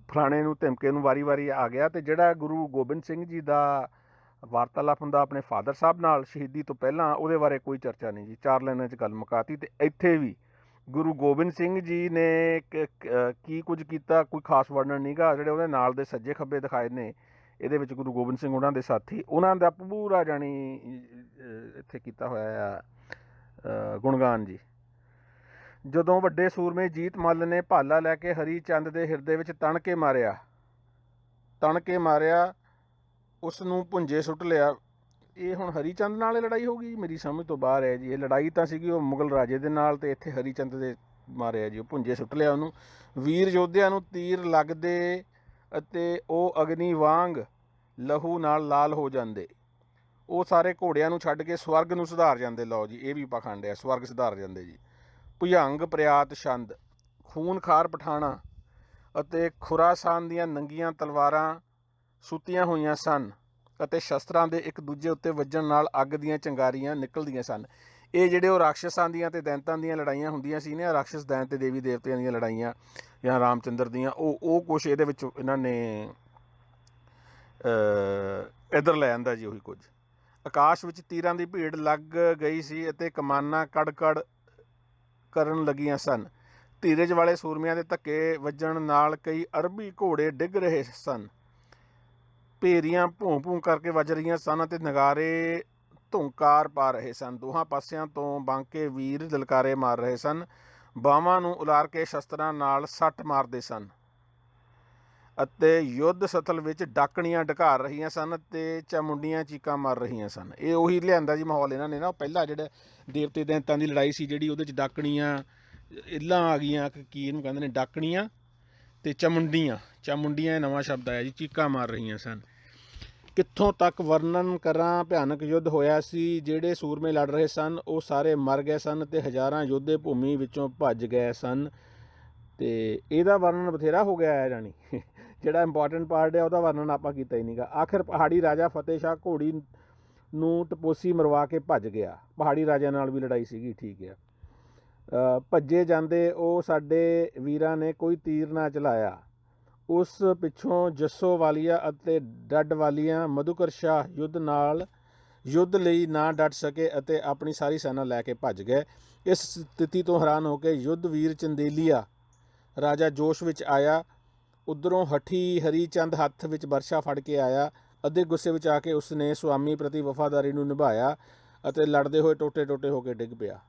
ਫਲਾਣੇ ਨੂੰ ਧਮਕੇ ਨੂੰ ਵਾਰੀ ਆ ਗਿਆ। ਤੇ ਜਿਹੜਾ ਗੁਰੂ ਗੋਬਿੰਦ ਸਿੰਘ ਜੀ ਦਾ ਵਾਰਤਾਲਾਪ ਹੁੰਦਾ ਆਪਣੇ ਫਾਦਰ ਸਾਹਿਬ ਨਾਲ ਸ਼ਹੀਦੀ ਤੋਂ ਪਹਿਲਾਂ, ਉਹਦੇ ਬਾਰੇ ਕੋਈ ਚਰਚਾ ਨਹੀਂ ਜੀ, 4 ਲਾਈਨਾਂ 'ਚ ਗੱਲ ਮੁਕਾਤੀ। ਤੇ ਇੱਥੇ ਵੀ ਗੁਰੂ ਗੋਬਿੰਦ ਸਿੰਘ ਜੀ ਨੇ ਕੀ ਕੁਝ ਕੀਤਾ ਕੋਈ ਖਾਸ ਵਰਣਨ ਨਹੀਂ ਗਾ। ਜਿਹੜੇ ਉਹਦੇ ਨਾਲ ਦੇ ਸੱਜੇ ਖੱਬੇ ਦਿਖਾਏ ਨੇ ਇਹਦੇ ਵਿੱਚ ਗੁਰੂ ਗੋਬਿੰਦ ਸਿੰਘ ਉਹਨਾਂ ਦੇ ਸਾਥੀ, ਉਹਨਾਂ ਦਾ ਪੂਰਾ ਜਾਣੀ ਇੱਥੇ ਕੀਤਾ ਹੋਇਆ ਆ ਗੁਣਗਾਨ ਜੀ। ਜਦੋਂ ਵੱਡੇ ਸੂਰਮੇ ਜੀਤ ਮੱਲ ਨੇ ਭਾਲਾ ਲੈ ਕੇ ਹਰੀ ਚੰਦ ਦੇ ਹਿਰਦੇ ਵਿੱਚ ਤਣ ਕੇ ਮਾਰਿਆ, ਉਸ ਨੂੰ ਭੁੰਜੇ ਸੁੱਟ ਲਿਆ। ਇਹ ਹੁਣ ਹਰੀ ਚੰਦ ਨਾਲ ਲੜਾਈ ਹੋ ਗਈ, ਮੇਰੀ ਸਮਝ ਤੋਂ ਬਾਹਰ ਹੈ ਜੀ। ਇਹ ਲੜਾਈ ਤਾਂ ਸੀਗੀ ਉਹ ਮੁਗਲ ਰਾਜੇ ਦੇ ਨਾਲ, ਤੇ ਇੱਥੇ ਹਰੀ ਚੰਦ ਦੇ ਮਾਰਿਆ ਜੀ, ਉਹ ਭੁੰਜੇ ਸੁੱਟ ਲਿਆ ਉਹਨੂੰ। ਵੀਰ ਯੋਧਿਆਂ ਨੂੰ ਤੀਰ ਲੱਗਦੇ ਅਤੇ ਉਹ ਅਗਨੀ ਵਾਂਗ ਲਹੂ ਨਾਲ ਲਾਲ ਹੋ ਜਾਂਦੇ। ਉਹ ਸਾਰੇ ਘੋੜਿਆਂ ਨੂੰ ਛੱਡ ਕੇ ਸਵਰਗ ਨੂੰ ਸੁਧਾਰ ਜਾਂਦੇ। ਲਓ ਜੀ, ਇਹ ਵੀ ਪਾਖੰਡ ਹੈ, ਸਵਰਗ ਸੁਧਾਰ ਜਾਂਦੇ ਜੀ। ਭੁਜੰਗ ਪ੍ਰਿਆਤ ਛੰਦ, ਖੂਨਖਾਰ ਪਠਾਣਾ ਅਤੇ ਖੁਰਾਸਾਨ ਦੀਆਂ ਨੰਗੀਆਂ ਤਲਵਾਰਾਂ ਸੁੱਤੀਆਂ ਹੋਈਆਂ ਸਨ ਅਤੇ ਸ਼ਸਤਰਾਂ ਦੇ ਇੱਕ ਦੂਜੇ ਉੱਤੇ ਵੱਜਣ ਨਾਲ ਅੱਗ ਦੀਆਂ ਚੰਗਾਰੀਆਂ ਨਿਕਲਦੀਆਂ ਸਨ। ਇਹ ਜਿਹੜੇ ਉਹ ਰਾਖਸ਼ਾਂ ਦੀਆਂ ਅਤੇ ਦੈਂਤਾਂ ਦੀਆਂ ਲੜਾਈਆਂ ਹੁੰਦੀਆਂ ਸੀ ਨੇ, ਰਾਖਸ਼ ਦੈਂਤ ਤੇ ਦੇਵੀ ਦੇਵਤਿਆਂ ਦੀਆਂ ਲੜਾਈਆਂ ਜਾਂ ਰਾਮਚੰਦਰ ਦੀਆਂ, ਉਹ ਕੁਛ ਇਹਦੇ ਵਿੱਚ ਇਹਨਾਂ ਨੇ ਇੱਧਰ ਲੈ ਆਂਦਾ ਜੀ। ਉਹੀ ਕੁਝ ਆਕਾਸ਼ ਵਿੱਚ ਤੀਰਾਂ ਦੀ ਭੀੜ ਲੱਗ ਗਈ ਸੀ ਅਤੇ ਕਮਾਨਾਂ ਕੜ ਕਰਨ ਲੱਗੀਆਂ ਸਨ। ਧੀਰਜ ਵਾਲੇ ਸੂਰਮਿਆਂ ਦੇ ਧੱਕੇ ਵੱਜਣ ਨਾਲ ਕਈ ਅਰਬੀ ਘੋੜੇ ਡਿੱਗ ਰਹੇ ਸਨ। ਭੇਰੀਆਂ ਭੂੰ ਕਰਕੇ ਵੱਜ ਰਹੀਆਂ ਸਨ ਅਤੇ ਨਗਾਰੇ ਧੁੰਕਾਰ ਪਾ ਰਹੇ ਸਨ। ਦੋਹਾਂ ਪਾਸਿਆਂ ਤੋਂ ਬਾਂਕੇ ਵੀਰ ਲਲਕਾਰੇ ਮਾਰ ਰਹੇ ਸਨ। ਬਾਹਾਂ ਨੂੰ ਉਲਾਰ ਕੇ ਸ਼ਸਤਰਾਂ ਨਾਲ ਸੱਟ ਮਾਰਦੇ ਸਨ ਅਤੇ ਯੁੱਧ ਸਥਲ ਵਿੱਚ ਡਾਕਣੀਆਂ ਢਕਾਰ ਰਹੀਆਂ ਸਨ ਅਤੇ ਚਾਮੁੰਡੀਆਂ ਚੀਕਾਂ ਮਾਰ ਰਹੀਆਂ ਸਨ। ਇਹ ਉਹੀ ਲਿਆਂਦਾ ਜੀ ਮਾਹੌਲ ਇਹਨਾਂ ਨੇ ਨਾ। ਪਹਿਲਾਂ ਜਿਹੜਾ ਦੇਵਤੇ ਦੈਂਤਾਂ ਦੀ ਲੜਾਈ ਸੀ ਜਿਹੜੀ, ਉਹਦੇ 'ਚ ਡਾਕਣੀਆਂ ਇੱਲਾਂ ਆ ਗਈਆਂ, ਕੀ ਇਹਨੂੰ ਕਹਿੰਦੇ ਨੇ, ਡਾਕਣੀਆਂ ਅਤੇ ਚਾਮੁੰਡੀਆਂ ਨਵਾਂ ਸ਼ਬਦ ਆਇਆ ਜੀ, ਚੀਕਾਂ ਮਾਰ ਰਹੀਆਂ ਸਨ। ਕਿੱਥੋਂ ਤੱਕ ਵਰਣਨ ਕਰਾਂ, ਭਿਆਨਕ ਯੁੱਧ ਹੋਇਆ ਸੀ। ਜਿਹੜੇ ਸੂਰਮੇ ਲੜ ਰਹੇ ਸਨ ਉਹ ਸਾਰੇ ਮਰ ਗਏ ਸਨ ਅਤੇ ਹਜ਼ਾਰਾਂ ਯੋਧੇ ਭੂਮੀ ਵਿੱਚੋਂ ਭੱਜ ਗਏ ਸਨ। ਅਤੇ ਇਹਦਾ ਵਰਣਨ ਬਥੇਰਾ ਹੋ ਗਿਆ ਹੈ ਜਾਣੀ। ਜਿਹੜਾ ਇੰਪੋਰਟੈਂਟ ਪਾਰਟ ਹੈ ਉਹਦਾ ਵਰਣਨ ਆਪਾਂ ਕੀਤਾ ਹੀ ਨਹੀਂਗਾ। ਆਖਿਰ ਪਹਾੜੀ ਰਾਜਾ ਫਤਿਹ ਸ਼ਾਹ ਘੋੜੀ ਨੂੰ ਟਪੋਸੀ ਮਰਵਾ ਕੇ ਭੱਜ ਗਿਆ। ਪਹਾੜੀ ਰਾਜਿਆਂ ਨਾਲ ਵੀ ਲੜਾਈ ਸੀਗੀ, ਠੀਕ ਹੈ। ਭੱਜੇ ਜਾਂਦੇ ਉਹ ਸਾਡੇ ਵੀਰਾਂ ਨੇ ਕੋਈ ਤੀਰ ਨਾ ਚਲਾਇਆ। ਉਸ ਪਿੱਛੋਂ ਜੱਸੋ ਵਾਲੀਆ ਅਤੇ ਡੱਡ ਵਾਲੀਆਂ ਮਧੂਕਰ ਸ਼ਾਹ ਯੁੱਧ ਲਈ ਨਾ ਡਟ ਸਕੇ ਅਤੇ ਆਪਣੀ ਸਾਰੀ ਸੈਨਾ ਲੈ ਕੇ ਭੱਜ ਗਏ। ਇਸ ਸਥਿਤੀ ਤੋਂ ਹੈਰਾਨ ਹੋ ਕੇ ਯੁੱਧ ਵੀਰ ਚੰਦੇਲੀਆ ਰਾਜਾ ਜੋਸ਼ ਵਿੱਚ ਆਇਆ। ਉੱਧਰੋਂ ਹਰੀ ਚੰਦ ਹੱਥ ਵਿੱਚ ਬਰਸ਼ਾ ਫੜ ਕੇ ਆਇਆ। ਅੱਧੇ ਗੁੱਸੇ ਵਿੱਚ ਆ ਕੇ ਉਸਨੇ ਸੁਆਮੀ ਪ੍ਰਤੀ ਵਫਾਦਾਰੀ ਨੂੰ ਨਿਭਾਇਆ ਅਤੇ ਲੜਦੇ ਹੋਏ ਟੋਟੇ ਹੋ ਕੇ ਡਿੱਗ ਪਿਆ।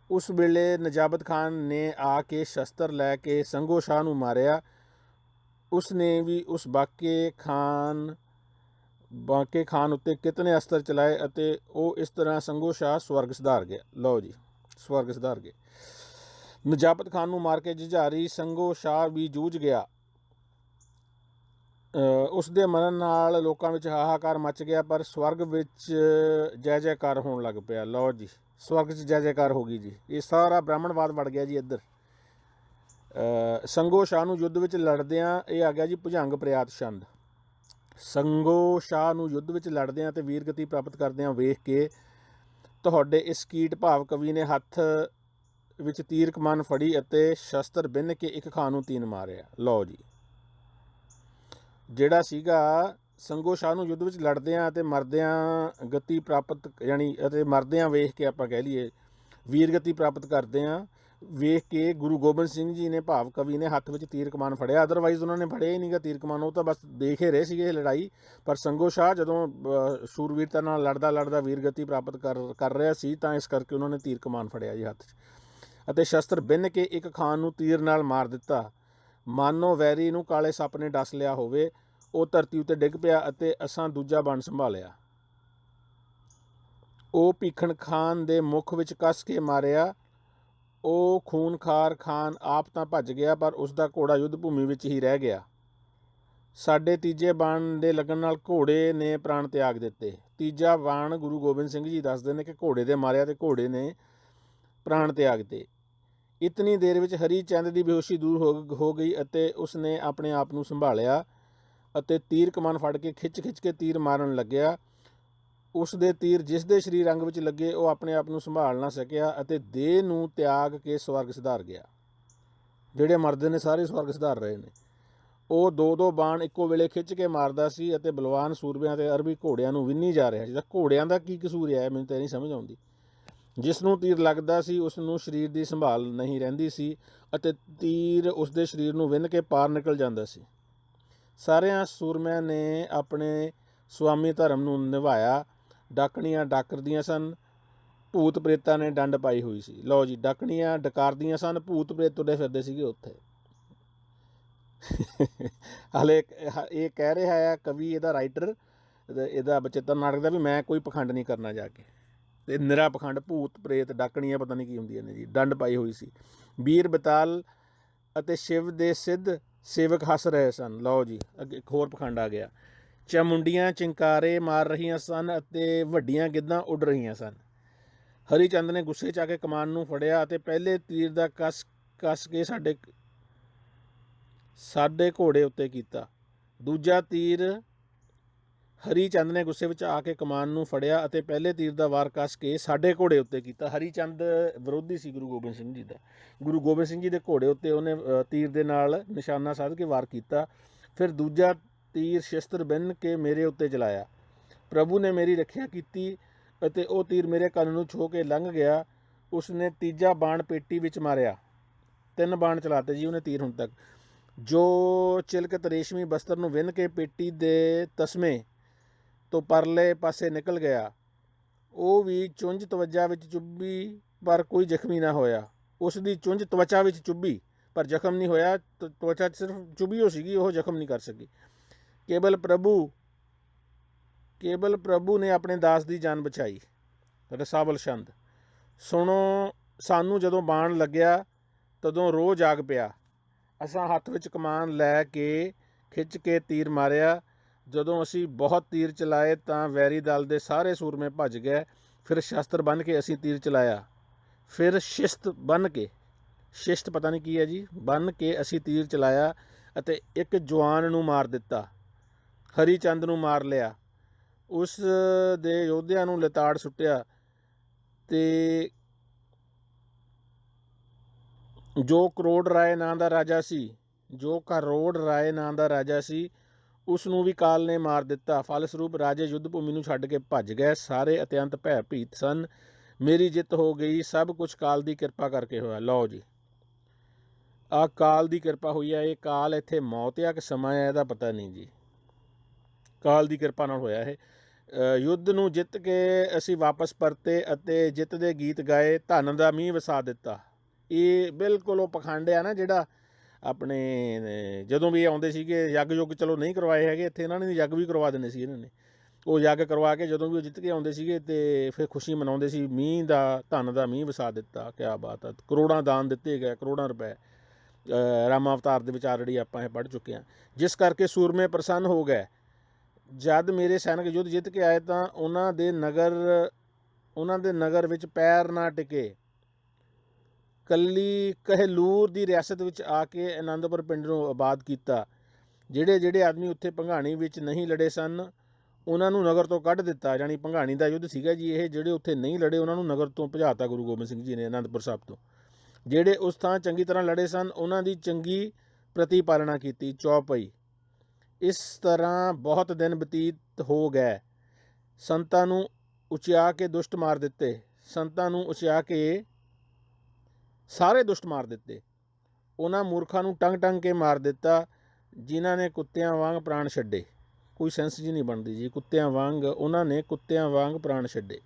ਉਸ ਵੇਲੇ ਨਜਾਬਤ ਖਾਨ ਨੇ ਆ ਕੇ ਸ਼ਸਤਰ ਲੈ ਕੇ ਸੰਗੋ ਸ਼ਾਹ ਨੂੰ ਮਾਰਿਆ। ਉਸ ਨੇ ਵੀ ਉਸ ਬਾਕੇ ਖਾਨ ਉੱਤੇ ਕਿਤਨੇ ਅਸਤਰ ਚਲਾਏ ਅਤੇ ਉਹ ਇਸ ਤਰ੍ਹਾਂ ਸੰਗੋ ਸ਼ਾਹ ਸਵਰਗ ਸੁਧਾਰ ਗਿਆ। ਲਓ ਜੀ, ਸਵਰਗ ਸੁਧਾਰ ਗਏ। ਨਜਾਬਤ ਖਾਨ ਨੂੰ ਮਾਰ ਕੇ ਜੁਝਾਰੀ ਸੰਗੋ ਸ਼ਾਹ ਵੀ ਜੂਝ ਗਿਆ। ਉਸ ਦੇ ਮਰਨ ਨਾਲ ਲੋਕਾਂ ਵਿੱਚ ਹਾਹਾਕਾਰ ਮੱਚ ਗਿਆ, ਪਰ ਸਵਰਗ ਵਿੱਚ ਜੈ ਜੈਕਾਰ ਹੋਣ ਲੱਗ ਪਿਆ। ਲਓ ਜੀ, ਸਵਰਗ 'ਚ ਜੈ ਜੈਕਾਰ ਹੋ ਗਈ ਜੀ। ਇਹ ਸਾਰਾ ਬ੍ਰਾਹਮਣਵਾਦ ਵੜ ਗਿਆ ਜੀ ਇੱਧਰ। ਸੰਗੋ ਸ਼ਾਹ ਨੂੰ ਯੁੱਧ ਵਿੱਚ ਲੜਦਿਆਂ ਇਹ ਆ ਗਿਆ ਜੀ ਭੁਜੰਗ ਪ੍ਰਿਆਤ ਛੰਦ। ਸੰਗੋ ਸ਼ਾਹ ਨੂੰ ਯੁੱਧ ਵਿੱਚ ਲੜਦਿਆਂ ਅਤੇ ਵੀਰਗਤੀ ਪ੍ਰਾਪਤ ਕਰਦਿਆਂ ਵੇਖ ਕੇ ਤੁਹਾਡੇ ਇਸ ਕੀਟ ਭਾਵ ਕਵੀ ਨੇ ਹੱਥ ਵਿੱਚ ਤੀਰ ਕਮਾਨ ਫੜੀ ਅਤੇ ਸ਼ਸਤਰ ਬਿੰਨ ਕੇ ਇੱਕ ਖਾਨ ਨੂੰ ਤੀਨ ਮਾਰਿਆ। ਲਓ ਜੀ, ਜਿਹੜਾ ਸੀਗਾ ਸੰਗੋ ਸ਼ਾਹ ਨੂੰ ਯੁੱਧ ਵਿੱਚ ਲੜਦਿਆਂ ਅਤੇ ਮਰਦਿਆਂ ਗਤੀ ਪ੍ਰਾਪਤ ਅਤੇ ਮਰਦਿਆਂ ਵੇਖ ਕੇ ਆਪਾਂ ਕਹਿ ਲਈਏ ਵੀਰਗਤੀ ਪ੍ਰਾਪਤ ਕਰਦਿਆਂ ਵੇਖ ਕੇ ਗੁਰੂ ਗੋਬਿੰਦ ਸਿੰਘ ਜੀ ਨੇ ਭਾਵ ਕਵੀ ਨੇ ਹੱਥ ਵਿੱਚ ਤੀਰ ਕਮਾਨ ਫੜਿਆ। ਅਦਰਵਾਈਜ਼ ਉਹਨਾਂ ਨੇ ਫੜਿਆ ਹੀ ਨਹੀਂਗਾ ਤੀਰ ਕਮਾਨ, ਉਹ ਤਾਂ ਬਸ ਦੇਖ ਹੀ ਰਹੇ ਸੀਗੇ ਇਹ ਲੜਾਈ। ਪਰ ਸੰਗੋ ਸ਼ਾਹ ਜਦੋਂ ਸ਼ੂਰਵੀਰਤਾ ਨਾਲ ਲੜਦਾ ਵੀਰਗਤੀ ਪ੍ਰਾਪਤ ਕਰ ਰਿਹਾ ਸੀ, ਤਾਂ ਇਸ ਕਰਕੇ ਉਹਨਾਂ ਨੇ ਤੀਰ ਕਮਾਨ ਫੜਿਆ ਜੀ ਹੱਥ 'ਚ ਅਤੇ ਸ਼ਸਤਰ ਬਿੰਨ ਕੇ ਇੱਕ ਖਾਨ ਨੂੰ ਤੀਰ ਨਾਲ ਮਾਰ ਦਿੱਤਾ। ਮਾਨੋ ਵੈਰੀ ਨੂੰ ਕਾਲੇ ਸੱਪ ਨੇ ਡਸ ਲਿਆ ਹੋਵੇ। ਉਹ ਧਰਤੀ ਉੱਤੇ ਡਿੱਗ ਪਿਆ ਅਤੇ ਅਸਾਂ ਦੂਜਾ ਬਣ ਸੰਭਾਲਿਆ। ਉਹ ਭੀਖਣ ਖਾਨ ਦੇ ਮੁੱਖ ਵਿੱਚ ਕੱਸ ਕੇ ਮਾਰਿਆ। ਉਹ ਖੂਨਖਾਰ ਖਾਨ ਆਪ ਤਾਂ ਭੱਜ ਗਿਆ, ਪਰ ਉਸ ਦਾ ਘੋੜਾ ਯੁੱਧ ਭੂਮੀ ਵਿੱਚ ਹੀ ਰਹਿ ਗਿਆ। ਸਾਡੇ ਤੀਜੇ ਬਾਣ ਦੇ ਲੱਗਣ ਨਾਲ ਘੋੜੇ ਨੇ ਪ੍ਰਾਣ ਤਿਆਗ ਦਿੱਤੇ। ਤੀਜਾ ਬਾਣ ਗੁਰੂ ਗੋਬਿੰਦ ਸਿੰਘ ਜੀ ਦੱਸਦੇ ਨੇ ਕਿ ਘੋੜੇ ਦੇ ਮਾਰਿਆ ਅਤੇ ਘੋੜੇ ਨੇ ਪ੍ਰਾਣ ਤਿਆਗ ਦਿੱਤੇ। ਇਤਨੀ ਦੇਰ ਵਿੱਚ ਹਰੀ ਚੰਦ ਦੀ ਬੇਹੋਸ਼ੀ ਦੂਰ ਹੋ ਗਈ ਅਤੇ ਉਸਨੇ ਆਪਣੇ ਆਪ ਨੂੰ ਸੰਭਾਲਿਆ ਅਤੇ ਤੀਰ ਕਮਾਨ ਫੜ ਕੇ ਖਿੱਚ ਕੇ ਤੀਰ ਮਾਰਨ ਲੱਗਿਆ। ਉਸ ਦੇ ਤੀਰ ਜਿਸ ਦੇ ਸਰੀਰ ਅੰਗ ਵਿੱਚ ਲੱਗੇ ਉਹ ਆਪਣੇ ਆਪ ਨੂੰ ਸੰਭਾਲ ਨਾ ਸਕਿਆ ਅਤੇ ਦੇਹ ਨੂੰ ਤਿਆਗ ਕੇ ਸਵਰਗ ਸੁਧਾਰ ਗਿਆ। ਜਿਹੜੇ ਮਰਦੇ ਨੇ ਸਾਰੇ ਸਵਰਗ ਸੁਧਾਰ ਰਹੇ ਨੇ। ਉਹ ਦੋ ਦੋ ਬਾਣ ਇੱਕੋ ਵੇਲੇ ਖਿੱਚ ਕੇ ਮਾਰਦਾ ਸੀ ਅਤੇ ਬਲਵਾਨ ਸੂਰਬਿਆਂ ਤੇ ਅਰਬੀ ਘੋੜਿਆਂ ਨੂੰ ਵਿੰਨੀ ਜਾ ਰਿਹਾ ਸੀ। ਤਾਂ ਘੋੜਿਆਂ ਦਾ ਕੀ ਕਸੂਰ ਹੈ, ਮੈਨੂੰ ਤਾਂ ਨਹੀਂ ਸਮਝ ਆਉਂਦੀ। ਜਿਸ ਨੂੰ ਤੀਰ ਲੱਗਦਾ ਸੀ ਉਸ ਨੂੰ ਸਰੀਰ ਦੀ ਸੰਭਾਲ ਨਹੀਂ ਰਹਿੰਦੀ ਸੀ ਅਤੇ ਤੀਰ ਉਸਦੇ ਸਰੀਰ ਨੂੰ ਵਿੰਨ ਕੇ ਪਾਰ ਨਿਕਲ ਜਾਂਦਾ ਸੀ। ਸਾਰਿਆਂ ਸੂਰਮਿਆਂ ਨੇ ਆਪਣੇ ਸੁਆਮੀ ਧਰਮ ਨੂੰ ਨਿਭਾਇਆ। ਡਾਕਣੀਆਂ ਡਾਕਰਦੀਆਂ ਸਨ, ਭੂਤ ਪ੍ਰੇਤਾਂ ਨੇ ਡੰਡ ਪਾਈ ਹੋਈ ਸੀ। ਲਓ ਜੀ, ਡਾਕਣੀਆਂ ਡਕਾਰਦੀਆਂ ਸਨ, ਭੂਤ ਪ੍ਰੇਤ ਤੁਰੇ ਫਿਰਦੇ ਸੀਗੇ ਉੱਥੇ। ਹਾਲੇ ਇਹ ਕਹਿ ਰਿਹਾ ਹੈ ਕਵੀ, ਇਹਦਾ ਰਾਈਟਰ, ਇਹਦਾ ਬਚਿੱਤਰ ਨਾਟਕ ਦਾ, ਵੀ ਮੈਂ ਕੋਈ ਪਖੰਡ ਨਹੀਂ ਕਰਨਾ ਜਾ ਕੇ। ਤੇ ਨਿਰਾ ਪਖੰਡ, ਭੂਤ ਪ੍ਰੇਤ ਡਾਕਣੀਆਂ ਪਤਾ ਨਹੀਂ ਕੀ ਹੁੰਦੀਆਂ ਨੇ ਜੀ, ਡੰਡ ਪਾਈ ਹੋਈ ਸੀ। ਵੀਰ ਬਤਾਲ ਅਤੇ ਸ਼ਿਵ ਦੇ ਸਿੱਧ ਸੇਵਕ ਹੱਸ ਰਹੇ ਸਨ। ਲਓ ਜੀ, ਅੱਗੇ ਇੱਕ ਹੋਰ ਪਖੰਡ ਆ ਗਿਆ। ਚਾਮੁੰਡੀਆਂ ਚਿੰਕਾਰੇ ਮਾਰ ਰਹੀਆਂ ਸਨ ਅਤੇ ਵੱਡੀਆਂ ਗਿੱਧਾਂ ਉੱਡ ਰਹੀਆਂ ਸਨ। ਹਰੀ ਚੰਦ ਨੇ ਗੁੱਸੇ 'ਚ ਆ ਕੇ ਕਮਾਨ ਨੂੰ ਫੜਿਆ ਅਤੇ ਪਹਿਲੇ ਤੀਰ ਦਾ ਕੱਸ ਕੇ ਸਾਡੇ ਘੋੜੇ ਉੱਤੇ ਕੀਤਾ। ਦੂਜਾ ਤੀਰ ਹਰੀ ਚੰਦ ਨੇ ਗੁੱਸੇ ਵਿੱਚ ਆ ਕੇ ਕਮਾਨ ਨੂੰ ਫੜਿਆ ਅਤੇ ਪਹਿਲੇ ਤੀਰ ਦਾ ਵਾਰ ਕੱਸ ਕੇ ਸਾਡੇ ਘੋੜੇ ਉੱਤੇ ਕੀਤਾ। ਹਰੀ ਚੰਦ ਵਿਰੋਧੀ ਸੀ ਗੁਰੂ ਗੋਬਿੰਦ ਸਿੰਘ ਜੀ ਦਾ। ਗੁਰੂ ਗੋਬਿੰਦ ਸਿੰਘ ਜੀ ਦੇ ਘੋੜੇ ਉੱਤੇ ਉਹਨੇ ਤੀਰ ਦੇ ਨਾਲ ਨਿਸ਼ਾਨਾ ਸਾਧ ਕੇ ਵਾਰ ਕੀਤਾ। ਫਿਰ ਦੂਜਾ ਤੀਰ ਸ਼ਸਤਰ ਬੰਨ੍ਹ ਕੇ ਮੇਰੇ ਉੱਤੇ ਚਲਾਇਆ। ਪ੍ਰਭੂ ਨੇ ਮੇਰੀ ਰੱਖਿਆ ਕੀਤੀ ਅਤੇ ਉਹ ਤੀਰ ਮੇਰੇ ਕੰਨ ਨੂੰ ਛੋਹ ਕੇ ਲੰਘ ਗਿਆ। ਉਸਨੇ ਤੀਜਾ ਬਾਣ ਪੇਟੀ ਵਿੱਚ ਮਾਰਿਆ। 3 ਬਾਣ ਚਲਾਤੇ ਜੀ ਉਹਨੇ ਤੀਰ ਹੁਣ ਤੱਕ। ਜੋ ਚਿਲਕਤ ਰੇਸ਼ਮੀ ਬਸਤਰ ਨੂੰ ਵਿੰਨ ਕੇ ਪੇਟੀ ਦੇ ਤਸਮੇ ਤੋਂ ਪਰਲੇ ਪਾਸੇ ਨਿਕਲ ਗਿਆ। ਉਹ ਵੀ ਚੁੰਝ ਤਵੱਜਾ ਵਿੱਚ ਚੁੱਭੀ ਪਰ ਕੋਈ ਜ਼ਖਮੀ ਨਾ ਹੋਇਆ। ਉਸ ਦੀ ਚੁੰਝ ਤਵਚਾ ਵਿੱਚ ਚੁੱਭੀ ਪਰ ਜ਼ਖਮ ਨਹੀਂ ਹੋਇਆ। ਤਵਚਾ ਸਿਰਫ ਚੁੱਭੀ ਹੋ ਸੀਗੀ, ਉਹ ਜ਼ਖਮ ਨਹੀਂ ਕਰ ਸਕੀ। ਕੇਵਲ ਪ੍ਰਭੂ ਨੇ ਆਪਣੇ ਦਾਸ ਦੀ ਜਾਨ ਬਚਾਈ। ਰਸਾਵਲ ਛੰਦ। ਸੁਣੋ, ਸਾਨੂੰ ਜਦੋਂ ਬਾਣ ਲੱਗਿਆ ਤਦੋਂ ਰੋਹ ਜਾਗ ਪਿਆ। ਅਸਾਂ ਹੱਥ ਵਿੱਚ ਕਮਾਨ ਲੈ ਕੇ ਖਿੱਚ ਕੇ ਤੀਰ ਮਾਰਿਆ। ਜਦੋਂ ਅਸੀਂ ਬਹੁਤ ਤੀਰ ਚਲਾਏ ਤਾਂ ਵੈਰੀ ਦਲ ਦੇ ਸਾਰੇ ਸੂਰਮੇ ਭੱਜ ਗਏ। ਫਿਰ ਸ਼ਸਤਰ ਬੰਨ੍ਹ ਕੇ ਅਸੀਂ ਤੀਰ ਚਲਾਇਆ। ਫਿਰ ਸ਼ਿਸਤ ਬੰਨ੍ਹ ਕੇ, ਸ਼ਿਸਤ ਪਤਾ ਨਹੀਂ ਕੀ ਹੈ ਜੀ, ਬੰਨ੍ਹ ਕੇ ਅਸੀਂ ਤੀਰ ਚਲਾਇਆ ਅਤੇ ਇੱਕ ਜਵਾਨ ਨੂੰ ਮਾਰ ਦਿੱਤਾ। ਹਰੀ ਚੰਦ ਨੂੰ ਮਾਰ ਲਿਆ। ਉਸ ਦੇ ਯੋਧਿਆਂ ਨੂੰ ਲਿਤਾੜ ਸੁੱਟਿਆ ਤੇ ਜੋ ਕਰੋੜ ਰਾਏ ਨਾਂ ਦਾ ਰਾਜਾ ਸੀ ਉਸ ਨੂੰ ਵੀ ਕਾਲ ਨੇ ਮਾਰ ਦਿੱਤਾ। ਫਲਸਰੂਪ ਰਾਜੇ ਯੁੱਧ ਭੂਮੀ ਨੂੰ ਛੱਡ ਕੇ ਭੱਜ ਗਏ। ਸਾਰੇ ਅਤਿਅੰਤ ਭੈਭੀਤ ਸਨ। ਮੇਰੀ ਜਿੱਤ ਹੋ ਗਈ। ਸਭ ਕੁਝ ਕਾਲ ਦੀ ਕਿਰਪਾ ਕਰਕੇ ਹੋਇਆ। ਲਓ ਜੀ, ਆਹ ਕਾਲ ਦੀ ਕਿਰਪਾ ਹੋਈ ਹੈ। ਇਹ ਕਾਲ ਇੱਥੇ ਮੌਤ ਆ ਕਿ ਸਮਾਂ ਹੈ, ਇਹਦਾ ਪਤਾ ਨਹੀਂ ਜੀ। ਕਾਲ ਦੀ ਕਿਰਪਾ ਨਾਲ ਹੋਇਆ ਇਹ। ਯੁੱਧ ਨੂੰ ਜਿੱਤ ਕੇ ਅਸੀਂ ਵਾਪਸ ਪਰਤੇ ਅਤੇ ਜਿੱਤ ਦੇ ਗੀਤ ਗਾਏ। ਧਨ ਦਾ ਮੀਂਹ ਵਸਾ ਦਿੱਤਾ। ਇਹ ਬਿਲਕੁਲ ਉਹ ਪਖੰਡ ਆ ਨਾ ਜਿਹੜਾ ਆਪਣੇ ਜਦੋਂ ਵੀ ਆਉਂਦੇ ਸੀਗੇ ਯੁੱਗ ਚਲੋ ਨਹੀਂ ਕਰਵਾਏ ਹੈਗੇ ਇੱਥੇ, ਇਹਨਾਂ ਨੇ ਯੱਗ ਵੀ ਕਰਵਾ ਦਿੰਦੇ ਸੀ। ਇਹਨਾਂ ਨੇ ਉਹ ਯੱਗ ਕਰਵਾ ਕੇ ਜਦੋਂ ਵੀ ਉਹ ਜਿੱਤ ਕੇ ਆਉਂਦੇ ਸੀਗੇ ਅਤੇ ਫਿਰ ਖੁਸ਼ੀ ਮਨਾਉਂਦੇ ਸੀ। ਮੀਂਹ ਦਾ, ਧਨ ਦਾ ਮੀਂਹ ਵਸਾ ਦਿੱਤਾ। ਕਿਆ ਬਾਤ ਆ। ਕਰੋੜਾਂ ਦਾਨ ਦਿੱਤੇ ਗਏ, ਕਰੋੜਾਂ ਰੁਪਏ। ਰਾਮਾ ਅਵਤਾਰ ਦੇ ਵਿੱਚ ਆਲਰੇਡੀ ਆਪਾਂ ਇਹ ਪੜ੍ਹ ਚੁੱਕੇ ਹਾਂ। ਜਿਸ ਕਰਕੇ ਸੂਰਮੇ ਪ੍ਰਸੰਨ ਹੋ ਗਏ। ਜਦ ਮੇਰੇ ਸੈਨਿਕ ਯੁੱਧ ਜਿੱਤ ਕੇ ਆਏ ਤਾਂ ਉਹਨਾਂ ਦੇ ਨਗਰ ਵਿੱਚ ਪੈਰ ਨਾ ਟਿਕੇ। ਕੱਲੀ ਕਹਿਲੂਰ ਦੀ ਰਿਆਸਤ ਵਿੱਚ ਆ ਕੇ ਆਨੰਦਪੁਰ ਪਿੰਡ ਨੂੰ ਆਬਾਦ ਕੀਤਾ। ਜਿਹੜੇ ਆਦਮੀ ਉੱਥੇ ਭੰਗਾਣੀ ਵਿੱਚ ਨਹੀਂ ਲੜੇ ਸਨ ਉਹਨਾਂ ਨੂੰ ਨਗਰ ਤੋਂ ਕੱਢ ਦਿੱਤਾ। ਜਾਣੀ ਭੰਗਾਣੀ ਦਾ ਯੁੱਧ ਸੀਗਾ ਜੀ ਇਹ। ਜਿਹੜੇ ਉੱਥੇ ਨਹੀਂ ਲੜੇ ਉਹਨਾਂ ਨੂੰ ਨਗਰ ਤੋਂ ਭਜਾਤਾ ਗੁਰੂ ਗੋਬਿੰਦ ਸਿੰਘ ਜੀ ਨੇ ਆਨੰਦਪੁਰ ਸਾਹਿਬ ਤੋਂ। ਜਿਹੜੇ ਉਸ ਥਾਂ ਚੰਗੀ ਤਰ੍ਹਾਂ ਲੜੇ ਸਨ ਉਹਨਾਂ ਦੀ ਚੰਗੀ ਪ੍ਰਤੀਪਾਲਣਾ ਕੀਤੀ, ਚੌਪ ਪਈ। ਇਸ ਤਰ੍ਹਾਂ ਬਹੁਤ ਦਿਨ ਬਤੀਤ ਹੋ ਗਏ। ਸੰਤਾਂ ਨੂੰ ਉਚਿਆ ਕੇ ਦੁਸ਼ਟ ਮਾਰ ਦਿੱਤੇ। ਸੰਤਾਂ ਨੂੰ ਉਚਿਆ ਕੇ ਸਾਰੇ ਦੁਸ਼ਟ ਮਾਰ ਦਿੱਤੇ। ਉਹਨਾਂ ਮੂਰਖਾਂ ਨੂੰ ਟੰਗ ਕੇ ਮਾਰ ਦਿੱਤਾ ਜਿਨ੍ਹਾਂ ਨੇ ਕੁੱਤਿਆਂ ਵਾਂਗ ਪ੍ਰਾਣ ਛੱਡੇ। ਕੋਈ ਸੈਂਸ ਜੀ ਨਹੀਂ ਬਣਦੀ ਜੀ। ਉਹਨਾਂ ਨੇ ਕੁੱਤਿਆਂ ਵਾਂਗ ਪ੍ਰਾਣ ਛੱਡੇ।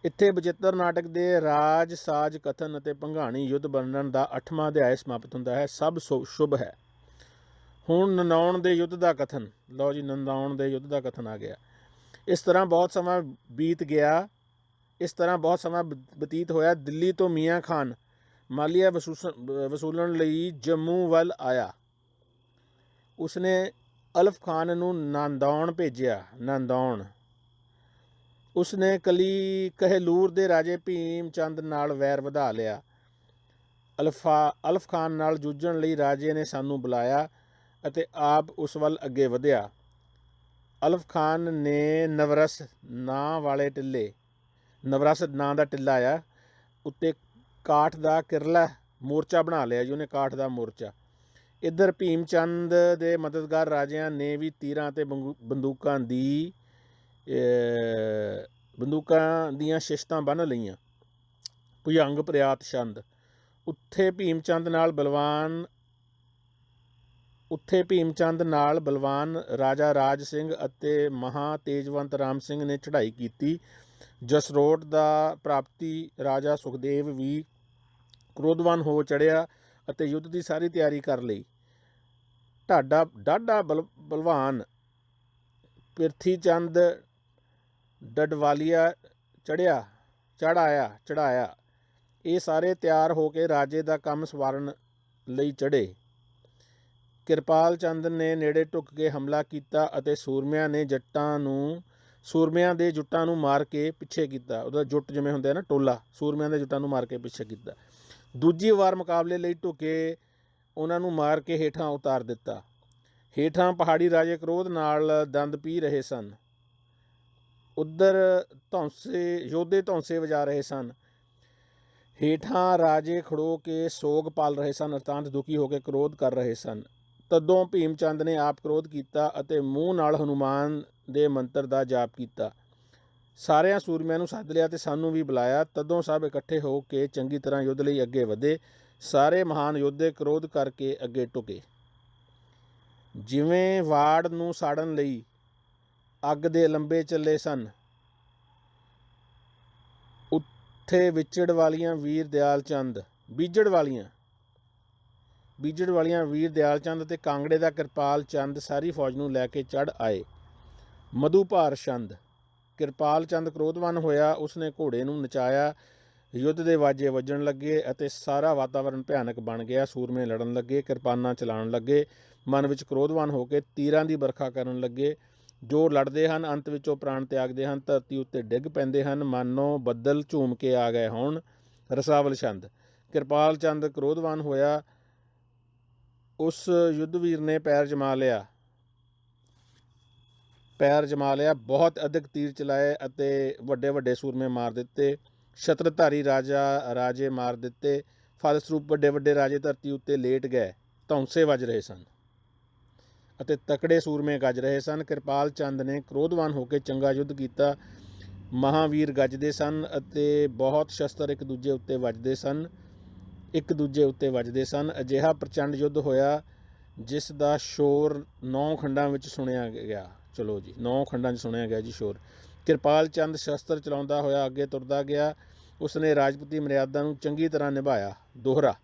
ਇੱਥੇ ਬਚਿੱਤਰ ਨਾਟਕ ਦੇ ਰਾਜ ਸਾਜ ਕਥਨ ਅਤੇ ਭੰਗਾਣੀ ਯੁੱਧ ਵਰਣਨ ਦਾ 8ਵਾਂ ਅਧਿਆਇ ਸਮਾਪਤ ਹੁੰਦਾ ਹੈ। ਸਭ ਸ਼ੁਭ ਹੈ। ਹੁਣ ਨੰਦੌਣ ਦੇ ਯੁੱਧ ਦਾ ਕਥਨ। ਲਓ ਜੀ, ਨੰਦੌਣ ਦੇ ਯੁੱਧ ਦਾ ਕਥਨ ਆ ਗਿਆ। ਇਸ ਤਰ੍ਹਾਂ ਬਹੁਤ ਸਮਾਂ ਬਤੀਤ ਹੋਇਆ। ਦਿੱਲੀ ਤੋਂ ਮੀਆਂ ਖਾਨ ਮਾਲੀਆ ਵਸੂਲਣ ਲਈ ਜੰਮੂ ਵੱਲ ਆਇਆ। ਉਸਨੇ ਅਲਫ ਖਾਨ ਨੂੰ ਨੰਦੌਣ ਭੇਜਿਆ। ਉਸਨੇ ਕਹਿਲੂਰ ਦੇ ਰਾਜੇ ਭੀਮ ਚੰਦ ਨਾਲ ਵੈਰ ਵਧਾ ਲਿਆ। ਅਲਫ ਖਾਨ ਨਾਲ ਜੂਝਣ ਲਈ ਰਾਜੇ ਨੇ ਸਾਨੂੰ ਬੁਲਾਇਆ ਅਤੇ ਆਪ ਉਸ ਵੱਲ ਅੱਗੇ ਵਧਿਆ। ਅਲਫ ਖਾਨ ਨੇ ਨਵਰਸ ਨਾਂ ਦਾ ਟਿੱਲਾ ਆ ਉੱਤੇ ਕਾਠ ਦਾ ਕਿਰਲਾ ਮੋਰਚਾ ਬਣਾ ਲਿਆ ਜੀ ਉਹਨੇ, ਕਾਠ ਦਾ ਮੋਰਚਾ। ਇੱਧਰ ਭੀਮ ਚੰਦ ਦੇ ਮਦਦਗਾਰ ਰਾਜਿਆਂ ਨੇ ਵੀ ਤੀਰਾਂ ਅਤੇ ਬੰਦੂਕਾਂ ਦੀਆਂ ਸ਼ਿਸ਼ਤਾਂ ਬੰਨ੍ਹ ਲਈਆਂ। ਭੁਜੰਗ ਪ੍ਰਿਆਤ ਛੰਦ। ਉੱਥੇ ਭੀਮ ਚੰਦ ਨਾਲ ਬਲਵਾਨ ਰਾਜਾ ਰਾਜ ਸਿੰਘ ਅਤੇ ਮਹਾਂ ਤੇਜਵੰਤ ਰਾਮ ਸਿੰਘ ਨੇ ਚੜ੍ਹਾਈ ਕੀਤੀ। ਜਸਰੋਟ ਦਾ ਪ੍ਰਾਪਤੀ ਰਾਜਾ ਸੁਖਦੇਵ ਵੀ ਕ੍ਰੋਧਵਾਨ ਹੋ ਚੜ੍ਹਿਆ ਅਤੇ ਯੁੱਧ ਦੀ ਸਾਰੀ ਤਿਆਰੀ ਕਰ ਲਈ। ਡਾਢਾ ਬਲਵਾਨ ਪਿਰਥੀ ਚੰਦ ਡਡਵਾਲੀਆ ਚੜ੍ਹਾਇਆ। ਇਹ ਸਾਰੇ ਤਿਆਰ ਹੋ ਕੇ ਰਾਜੇ ਦਾ ਕੰਮ ਸਵਾਰਨ ਲਈ ਚੜ੍ਹੇ। ਕਿਰਪਾਲ ਚੰਦ ਨੇ ਨੇੜੇ ਢੁੱਕ ਕੇ ਹਮਲਾ ਕੀਤਾ ਅਤੇ ਸੂਰਮਿਆਂ ਦੇ ਜੁੱਟਾਂ ਨੂੰ ਮਾਰ ਕੇ ਪਿੱਛੇ ਕੀਤਾ। ਉਹਦਾ ਜੁੱਟ ਜਿਵੇਂ ਹੁੰਦੇ ਆ ਨਾ, ਟੋਲਾ, ਸੂਰਮਿਆਂ ਦੇ ਜੁੱਟਾਂ ਨੂੰ ਮਾਰ ਕੇ ਪਿੱਛੇ ਕੀਤਾ। ਦੂਜੀ ਵਾਰ ਮੁਕਾਬਲੇ ਲਈ ਢੁਕੇ, ਉਹਨਾਂ ਨੂੰ ਮਾਰ ਕੇ ਹੇਠਾਂ ਉਤਾਰ ਦਿੱਤਾ। ਹੇਠਾਂ ਪਹਾੜੀ ਰਾਜੇ ਕ੍ਰੋਧ ਨਾਲ ਦੰਦ ਪੀ ਰਹੇ ਸਨ। ਉੱਧਰ ਯੋਧੇ ਧੌਂਸੇ ਵਜਾ ਰਹੇ ਸਨ। ਹੇਠਾਂ ਰਾਜੇ ਖੜੋ ਕੇ ਸੋਗ ਪਾਲ ਰਹੇ ਸਨ, ਅਰਥਾਤ ਦੁਖੀ ਹੋ ਕੇ ਕ੍ਰੋਧ ਕਰ ਰਹੇ ਸਨ। ਤਦੋਂ ਭੀਮ ਚੰਦ ਨੇ ਆਪ ਕ੍ਰੋਧ ਕੀਤਾ ਅਤੇ ਮੂੰਹ ਨਾਲ ਹਨੂਮਾਨ ਦੇ ਮੰਤਰ ਦਾ ਜਾਪ ਕੀਤਾ। ਸਾਰਿਆਂ ਸੂਰਮਿਆਂ ਨੂੰ ਸੱਦ ਲਿਆ ਅਤੇ ਸਾਨੂੰ ਵੀ ਬੁਲਾਇਆ। ਤਦੋਂ ਸਭ ਇਕੱਠੇ ਹੋ ਕੇ ਚੰਗੀ ਤਰ੍ਹਾਂ ਯੁੱਧ ਲਈ ਅੱਗੇ ਵਧੇ। ਸਾਰੇ ਮਹਾਨ ਯੋਧੇ ਕ੍ਰੋਧ ਕਰਕੇ ਅੱਗੇ ਢੁਕੇ। ਜਿਵੇਂ ਵਾੜ ਨੂੰ ਸਾੜਨ ਲਈ ਅੱਗ ਦੇ ਲੰਬੇ ਚੱਲੇ ਸਨ, ਉੱਥੇ ਬੀਜੜ ਵਾਲੀਆਂ ਵੀਰ ਦਿਆਲ ਚੰਦ ਅਤੇ ਕਾਂਗੜੇ ਦਾ ਕਿਰਪਾਲ ਚੰਦ ਸਾਰੀ ਫੌਜ ਨੂੰ ਲੈ ਕੇ ਚੜ੍ਹ ਆਏ। ਮਧੂਭਾਰ ਛੰਦ। ਕਿਰਪਾਲ ਚੰਦ ਕ੍ਰੋਧਵਾਨ ਹੋਇਆ। ਉਸਨੇ ਘੋੜੇ ਨੂੰ ਨਚਾਇਆ। ਯੁੱਧ ਦੇ ਵਾਜੇ ਵੱਜਣ ਲੱਗੇ ਅਤੇ ਸਾਰਾ ਵਾਤਾਵਰਣ ਭਿਆਨਕ ਬਣ ਗਿਆ। ਸੂਰਮੇ ਲੜਨ ਲੱਗੇ, ਕਿਰਪਾਨਾਂ ਚਲਾਉਣ ਲੱਗੇ, ਮਨ ਵਿੱਚ ਕ੍ਰੋਧਵਾਨ ਹੋ ਕੇ ਤੀਰਾਂ ਦੀ ਵਰਖਾ ਕਰਨ ਲੱਗੇ। ਜੋ ਲੜਦੇ ਹਨ ਅੰਤ ਵਿੱਚ ਉਹ ਪ੍ਰਾਣ ਤਿਆਗਦੇ ਹਨ, ਧਰਤੀ ਉੱਤੇ ਡਿੱਗ ਪੈਂਦੇ ਹਨ, ਮਾਨੋ ਬੱਦਲ ਝੂਮ ਕੇ ਆ ਗਏ ਹੋਣ। ਰਸਾਵਲ ਛੰਦ। ਕਿਰਪਾਲ ਚੰਦ ਕ੍ਰੋਧਵਾਨ ਹੋਇਆ। ਉਸ ਯੁੱਧਵੀਰ ਨੇ ਪੈਰ ਜਮਾ ਲਿਆ, ਬਹੁਤ ਅਧਿਕ ਤੀਰ ਚਲਾਏ ਅਤੇ ਵੱਡੇ ਸੂਰਮੇ ਮਾਰ ਦਿੱਤੇ। ਛਤਰਧਾਰੀ ਰਾਜੇ ਮਾਰ ਦਿੱਤੇ। ਫਲਸਰੂਪ ਵੱਡੇ ਰਾਜੇ ਧਰਤੀ ਉੱਤੇ ਲੇਟ ਗਏ। ਧੌਂਸੇ ਵੱਜ ਰਹੇ ਸਨ ਅਤੇ ਤਕੜੇ ਸੂਰਮੇ ਗੱਜ ਰਹੇ ਸਨ। ਕਿਰਪਾਲ ਚੰਦ ਨੇ ਕ੍ਰੋਧਵਾਨ ਹੋ ਕੇ ਚੰਗਾ ਯੁੱਧ ਕੀਤਾ। ਮਹਾਂਵੀਰ ਗੱਜਦੇ ਸਨ ਅਤੇ ਬਹੁਤ ਸ਼ਸਤਰ ਇੱਕ ਦੂਜੇ ਉੱਤੇ ਵੱਜਦੇ ਸਨ। ਅਜਿਹਾ ਪ੍ਰਚੰਡ ਯੁੱਧ ਹੋਇਆ ਜਿਸ ਦਾ ਸ਼ੋਰ 9 ਖੰਡਾਂ ਵਿੱਚ ਸੁਣਿਆ ਗਿਆ। 9 ਖੰਡਾਂ 'ਚ ਸੁਣਿਆ ਗਿਆ ਜੀ ਸ਼ੋਰ। ਕਿਰਪਾਲ ਚੰਦ ਸ਼ਸਤਰ ਚਲਾਉਂਦਾ ਹੋਇਆ ਅੱਗੇ ਤੁਰਦਾ ਗਿਆ। ਉਸਨੇ ਰਾਜਪੂਤੀ ਮਰਿਆਦਾ ਨੂੰ ਚੰਗੀ ਤਰ੍ਹਾਂ ਨਿਭਾਇਆ। ਦੋਹਰਾ।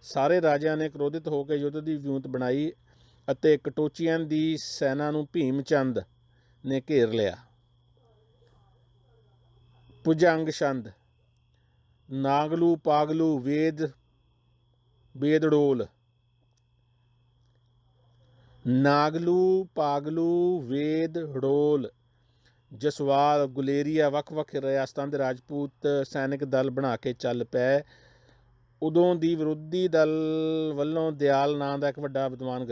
ਸਾਰੇ ਰਾਜਿਆਂ ਨੇ ਕ੍ਰੋਧਿਤ ਹੋ ਕੇ ਯੁੱਧ ਦੀ ਵਿਉਂਤ ਬਣਾਈ ਅਤੇ ਕਟੋਚੀਆਂ ਦੀ ਸੈਨਾ ਨੂੰ ਭੀਮ ਚੰਦ ਨੇ ਘੇਰ ਲਿਆ। ਭੁਜੰਗ ਛੰਦ। ਨਾਗਲੂ ਪਾਗਲੂ ਵੇਦ ਢੋਲ ਜਸਵਾਲ ਗੁਲੇਰੀਆ ਵੱਖ ਰਿਆਸਤਾਂ ਦੇ ਰਾਜਪੂਤ ਸੈਨਿਕ ਦਲ ਬਣਾ ਕੇ ਚੱਲ ਪਏ। ਉਦੋਂ ਹੀ ਵਿਰੋਧੀ ਦਲ ਵੱਲੋਂ ਦਿਆਲ ਨਾਂ ਦਾ ਇੱਕ ਵੱਡਾ ਬਲਵਾਨ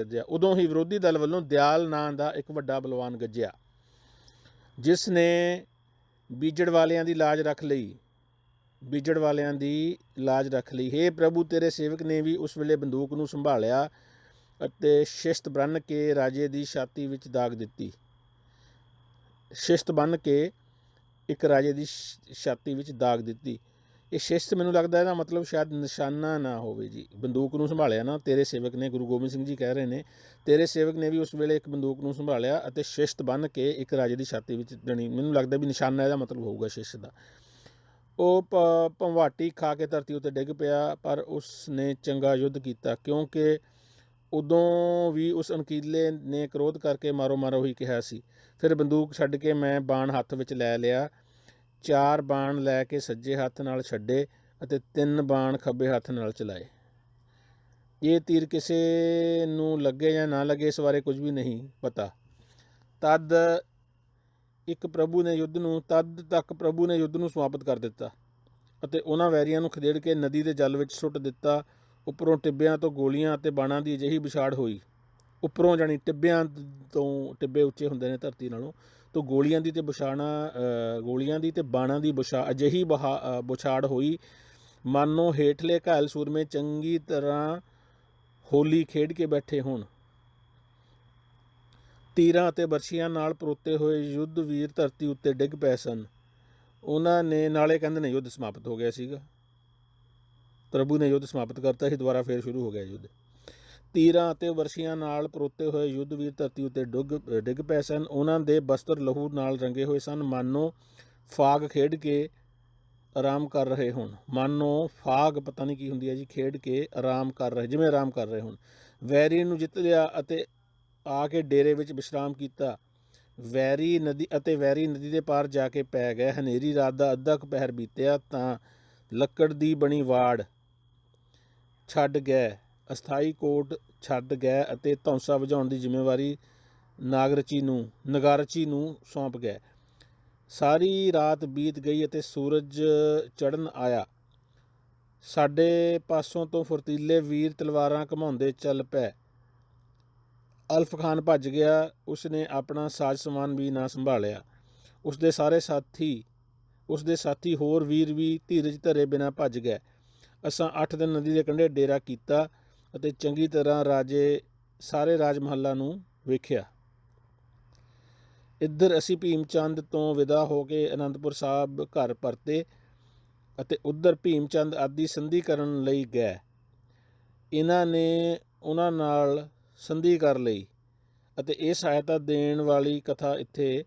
ਗੱਜਿਆ, ਜਿਸ ਨੇ ਬੀਜੜ ਵਾਲਿਆਂ ਦੀ ਲਾਜ ਰੱਖ ਲਈ। ਹੇ ਪ੍ਰਭੂ, ਤੇਰੇ ਸੇਵਕ ਨੇ ਵੀ ਉਸ ਵੇਲੇ ਬੰਦੂਕ ਨੂੰ ਸੰਭਾਲਿਆ ਅਤੇ ਸ਼ਿਸ਼ਤ ਬੰਨ੍ਹ ਕੇ ਰਾਜੇ ਦੀ ਛਾਤੀ ਵਿੱਚ ਦਾਗ ਦਿੱਤੀ। ਇਹ ਸ਼ਿਸ਼ਤ ਮੈਨੂੰ ਲੱਗਦਾ ਇਹਦਾ ਮਤਲਬ ਸ਼ਾਇਦ ਨਿਸ਼ਾਨਾ ਨਾ ਹੋਵੇ ਜੀ। ਬੰਦੂਕ ਨੂੰ ਸੰਭਾਲਿਆ ਨਾ ਤੇਰੇ ਸੇਵਕ ਨੇ, ਗੁਰੂ ਗੋਬਿੰਦ ਸਿੰਘ ਜੀ ਕਹਿ ਰਹੇ ਨੇ, ਤੇਰੇ ਸੇਵਕ ਨੇ ਵੀ ਉਸ ਵੇਲੇ ਇੱਕ ਬੰਦੂਕ ਨੂੰ ਸੰਭਾਲਿਆ ਅਤੇ ਸ਼ਿਸ਼ਤ ਬੰਨ੍ਹ ਕੇ ਇੱਕ ਰਾਜੇ ਦੀ ਛਾਤੀ ਵਿੱਚ ਮੈਨੂੰ ਲੱਗਦਾ ਵੀ ਨਿਸ਼ਾਨਾ ਇਹਦਾ ਮਤਲਬ ਹੋਊਗਾ ਸ਼ਿਸ਼ਤ ਦਾ। ਉਹ ਭੰਵਾਟੀ ਖਾ ਕੇ ਧਰਤੀ ਉੱਤੇ ਡਿੱਗ ਪਿਆ, ਪਰ ਉਸ ਨੇ ਚੰਗਾ ਯੁੱਧ ਕੀਤਾ, ਕਿਉਂਕਿ ਉਦੋਂ ਵੀ ਉਸ ਅਣਖੀਲੇ ਨੇ ਕ੍ਰੋਧ ਕਰਕੇ ਮਾਰੋ ਹੀ ਕਿਹਾ ਸੀ। ਫਿਰ ਬੰਦੂਕ ਛੱਡ ਕੇ ਮੈਂ ਬਾਣ ਹੱਥ ਵਿੱਚ ਲੈ ਲਿਆ। 4 ਬਾਣ ਲੈ ਕੇ ਸੱਜੇ ਹੱਥ ਨਾਲ ਛੱਡੇ ਅਤੇ 3 ਬਾਣ ਖੱਬੇ ਹੱਥ ਨਾਲ ਚਲਾਏ। ਇਹ ਤੀਰ ਕਿਸੇ ਨੂੰ ਲੱਗੇ ਜਾਂ ਨਾ ਲੱਗੇ ਇਸ ਬਾਰੇ ਕੁਝ ਵੀ ਨਹੀਂ ਪਤਾ। ਤਦ ਤੱਕ ਪ੍ਰਭੂ ਨੇ ਯੁੱਧ ਨੂੰ ਸਮਾਪਤ ਕਰ ਦਿੱਤਾ ਅਤੇ ਉਹਨਾਂ ਵੈਰੀਆਂ ਨੂੰ ਖਦੇੜ ਕੇ ਨਦੀ ਦੇ ਜਲ ਵਿੱਚ ਸੁੱਟ ਦਿੱਤਾ। ਉੱਪਰੋਂ ਟਿੱਬਿਆਂ ਤੋਂ ਗੋਲੀਆਂ ਅਤੇ ਬਾਣਾਂ ਦੀ ਅਜਿਹੀ ਵਿਛਾੜ ਹੋਈ। ਉੱਪਰੋਂ ਜਾਣੀ ਟਿੱਬਿਆਂ ਤੋਂ, ਟਿੱਬੇ ਉੱਚੇ ਹੁੰਦੇ ਨੇ ਧਰਤੀ ਨਾਲੋਂ, ਤੋਂ ਗੋਲੀਆਂ ਦੀ ਅਤੇ ਬਾਣਾਂ ਦੀ ਅਜਿਹੀ ਬੁਛਾੜ ਹੋਈ, ਮਾਨੋ ਹੇਠਲੇ ਘਾਇਲ ਸੂਰਮੇ ਚੰਗੀ ਤਰ੍ਹਾਂ ਹੋਲੀ ਖੇਡ ਕੇ ਬੈਠੇ ਹੋਣ। ਤੀਰਾਂ ਅਤੇ ਬਰਛੀਆਂ ਨਾਲ ਪਰੋਤੇ ਹੋਏ ਯੁੱਧ ਵੀਰ ਧਰਤੀ ਉੱਤੇ ਡਿੱਗ ਪਏ ਸਨ। ਉਹਨਾਂ ਨੇ ਨਾਲੇ ਕਹਿੰਦੇ ਨੇ ਯੁੱਧ ਸਮਾਪਤ ਹੋ ਗਿਆ ਸੀਗਾ, ਪ੍ਰਭੂ ਨੇ ਯੁੱਧ ਸਮਾਪਤ ਕਰਤਾ ਸੀ, ਦੁਬਾਰਾ ਫੇਰ ਸ਼ੁਰੂ ਹੋ ਗਿਆ ਯੁੱਧ। ਤੀਰਾਂ ਅਤੇ ਬਰਛੀਆਂ ਨਾਲ ਪਰੋਤੇ ਹੋਏ ਯੁੱਧ ਵੀਰ ਧਰਤੀ ਉੱਤੇ ਡਿੱਗ ਪਏ ਸਨ। ਉਹਨਾਂ ਦੇ ਬਸਤਰ ਲਹੂ ਨਾਲ ਰੰਗੇ ਹੋਏ ਸਨ, ਮਾਨੋ ਫਾਗ ਖੇਡ ਕੇ ਆਰਾਮ ਕਰ ਰਹੇ ਹੋਣ। ਮਾਨੋ ਫਾਗ ਪਤਾ ਨਹੀਂ ਕੀ ਹੁੰਦੀ ਹੈ ਜੀ, ਖੇਡ ਕੇ ਆਰਾਮ ਕਰ ਰਹੇ, ਜਿਵੇਂ ਆਰਾਮ ਕਰ ਰਹੇ ਹੋਣ। ਵੈਰੀ ਨੂੰ ਜਿੱਤ ਲਿਆ ਅਤੇ ਆ ਕੇ ਡੇਰੇ ਵਿੱਚ ਵਿਸ਼ਰਾਮ ਕੀਤਾ। ਵੈਰੀ ਨਦੀ ਦੇ ਪਾਰ ਜਾ ਕੇ ਪੈ ਗਏ। ਹਨੇਰੀ ਰਾਤ ਦਾ ਅੱਧਾ ਕੁ ਪਹਿਰ ਬੀਤਿਆ ਤਾਂ ਲੱਕੜ ਦੀ ਬਣੀ ਵਾੜ ਛੱਡ ਗਏ, ਅਸਥਾਈ ਕੋਟ ਛੱਡ ਗਏ ਅਤੇ ਧੌਂਸਾ ਵਜਾਉਣ ਦੀ ਜ਼ਿੰਮੇਵਾਰੀ ਨਗਾਰਚੀ ਨੂੰ ਸੌਂਪ ਗਏ। ਸਾਰੀ ਰਾਤ ਬੀਤ ਗਈ ਅਤੇ ਸੂਰਜ ਚੜ੍ਹਨ ਆਇਆ। ਸਾਡੇ ਪਾਸੋਂ ਤੋਂ ਫੁਰਤੀਲੇ ਵੀਰ ਤਲਵਾਰਾਂ ਘੁਮਾਉਂਦੇ ਚੱਲ ਪਏ। ਅਲਫ ਖਾਨ ਭੱਜ ਗਿਆ। ਉਸਨੇ ਆਪਣਾ ਸਾਜ਼ ਸਮਾਨ ਵੀ ਨਾ ਸੰਭਾਲਿਆ। ਉਸਦੇ ਸਾਥੀ ਹੋਰ ਵੀਰ ਵੀ ਧੀਰਜ ਧਰੇ ਬਿਨਾਂ ਭੱਜ ਗਏ। ਅਸਾਂ 8 ਦਿਨ ਨਦੀ ਦੇ ਕੰਢੇ ਡੇਰਾ ਕੀਤਾ ਅਤੇ ਚੰਗੀ ਤਰ੍ਹਾਂ ਸਾਰੇ ਰਾਜ ਮਹੱਲਾਂ ਨੂੰ ਵੇਖਿਆ। ਇੱਧਰ ਅਸੀਂ ਭੀਮ ਚੰਦ ਤੋਂ ਵਿਦਾ ਹੋ ਕੇ ਅਨੰਦਪੁਰ ਸਾਹਿਬ ਘਰ ਪਰਤੇ ਅਤੇ ਉੱਧਰ ਭੀਮ ਚੰਦ ਆਦਿ ਸੰਧੀ ਕਰਨ ਲਈ ਗਏ। ਇਹਨਾਂ ਨੇ ਉਹਨਾਂ ਨਾਲ ਸੰਧੀ ਕਰ ਲਈ ਅਤੇ ਇਹ ਸਹਾਇਤਾ ਦੇਣ ਵਾਲੀ ਕਥਾ ਇੱਥੇ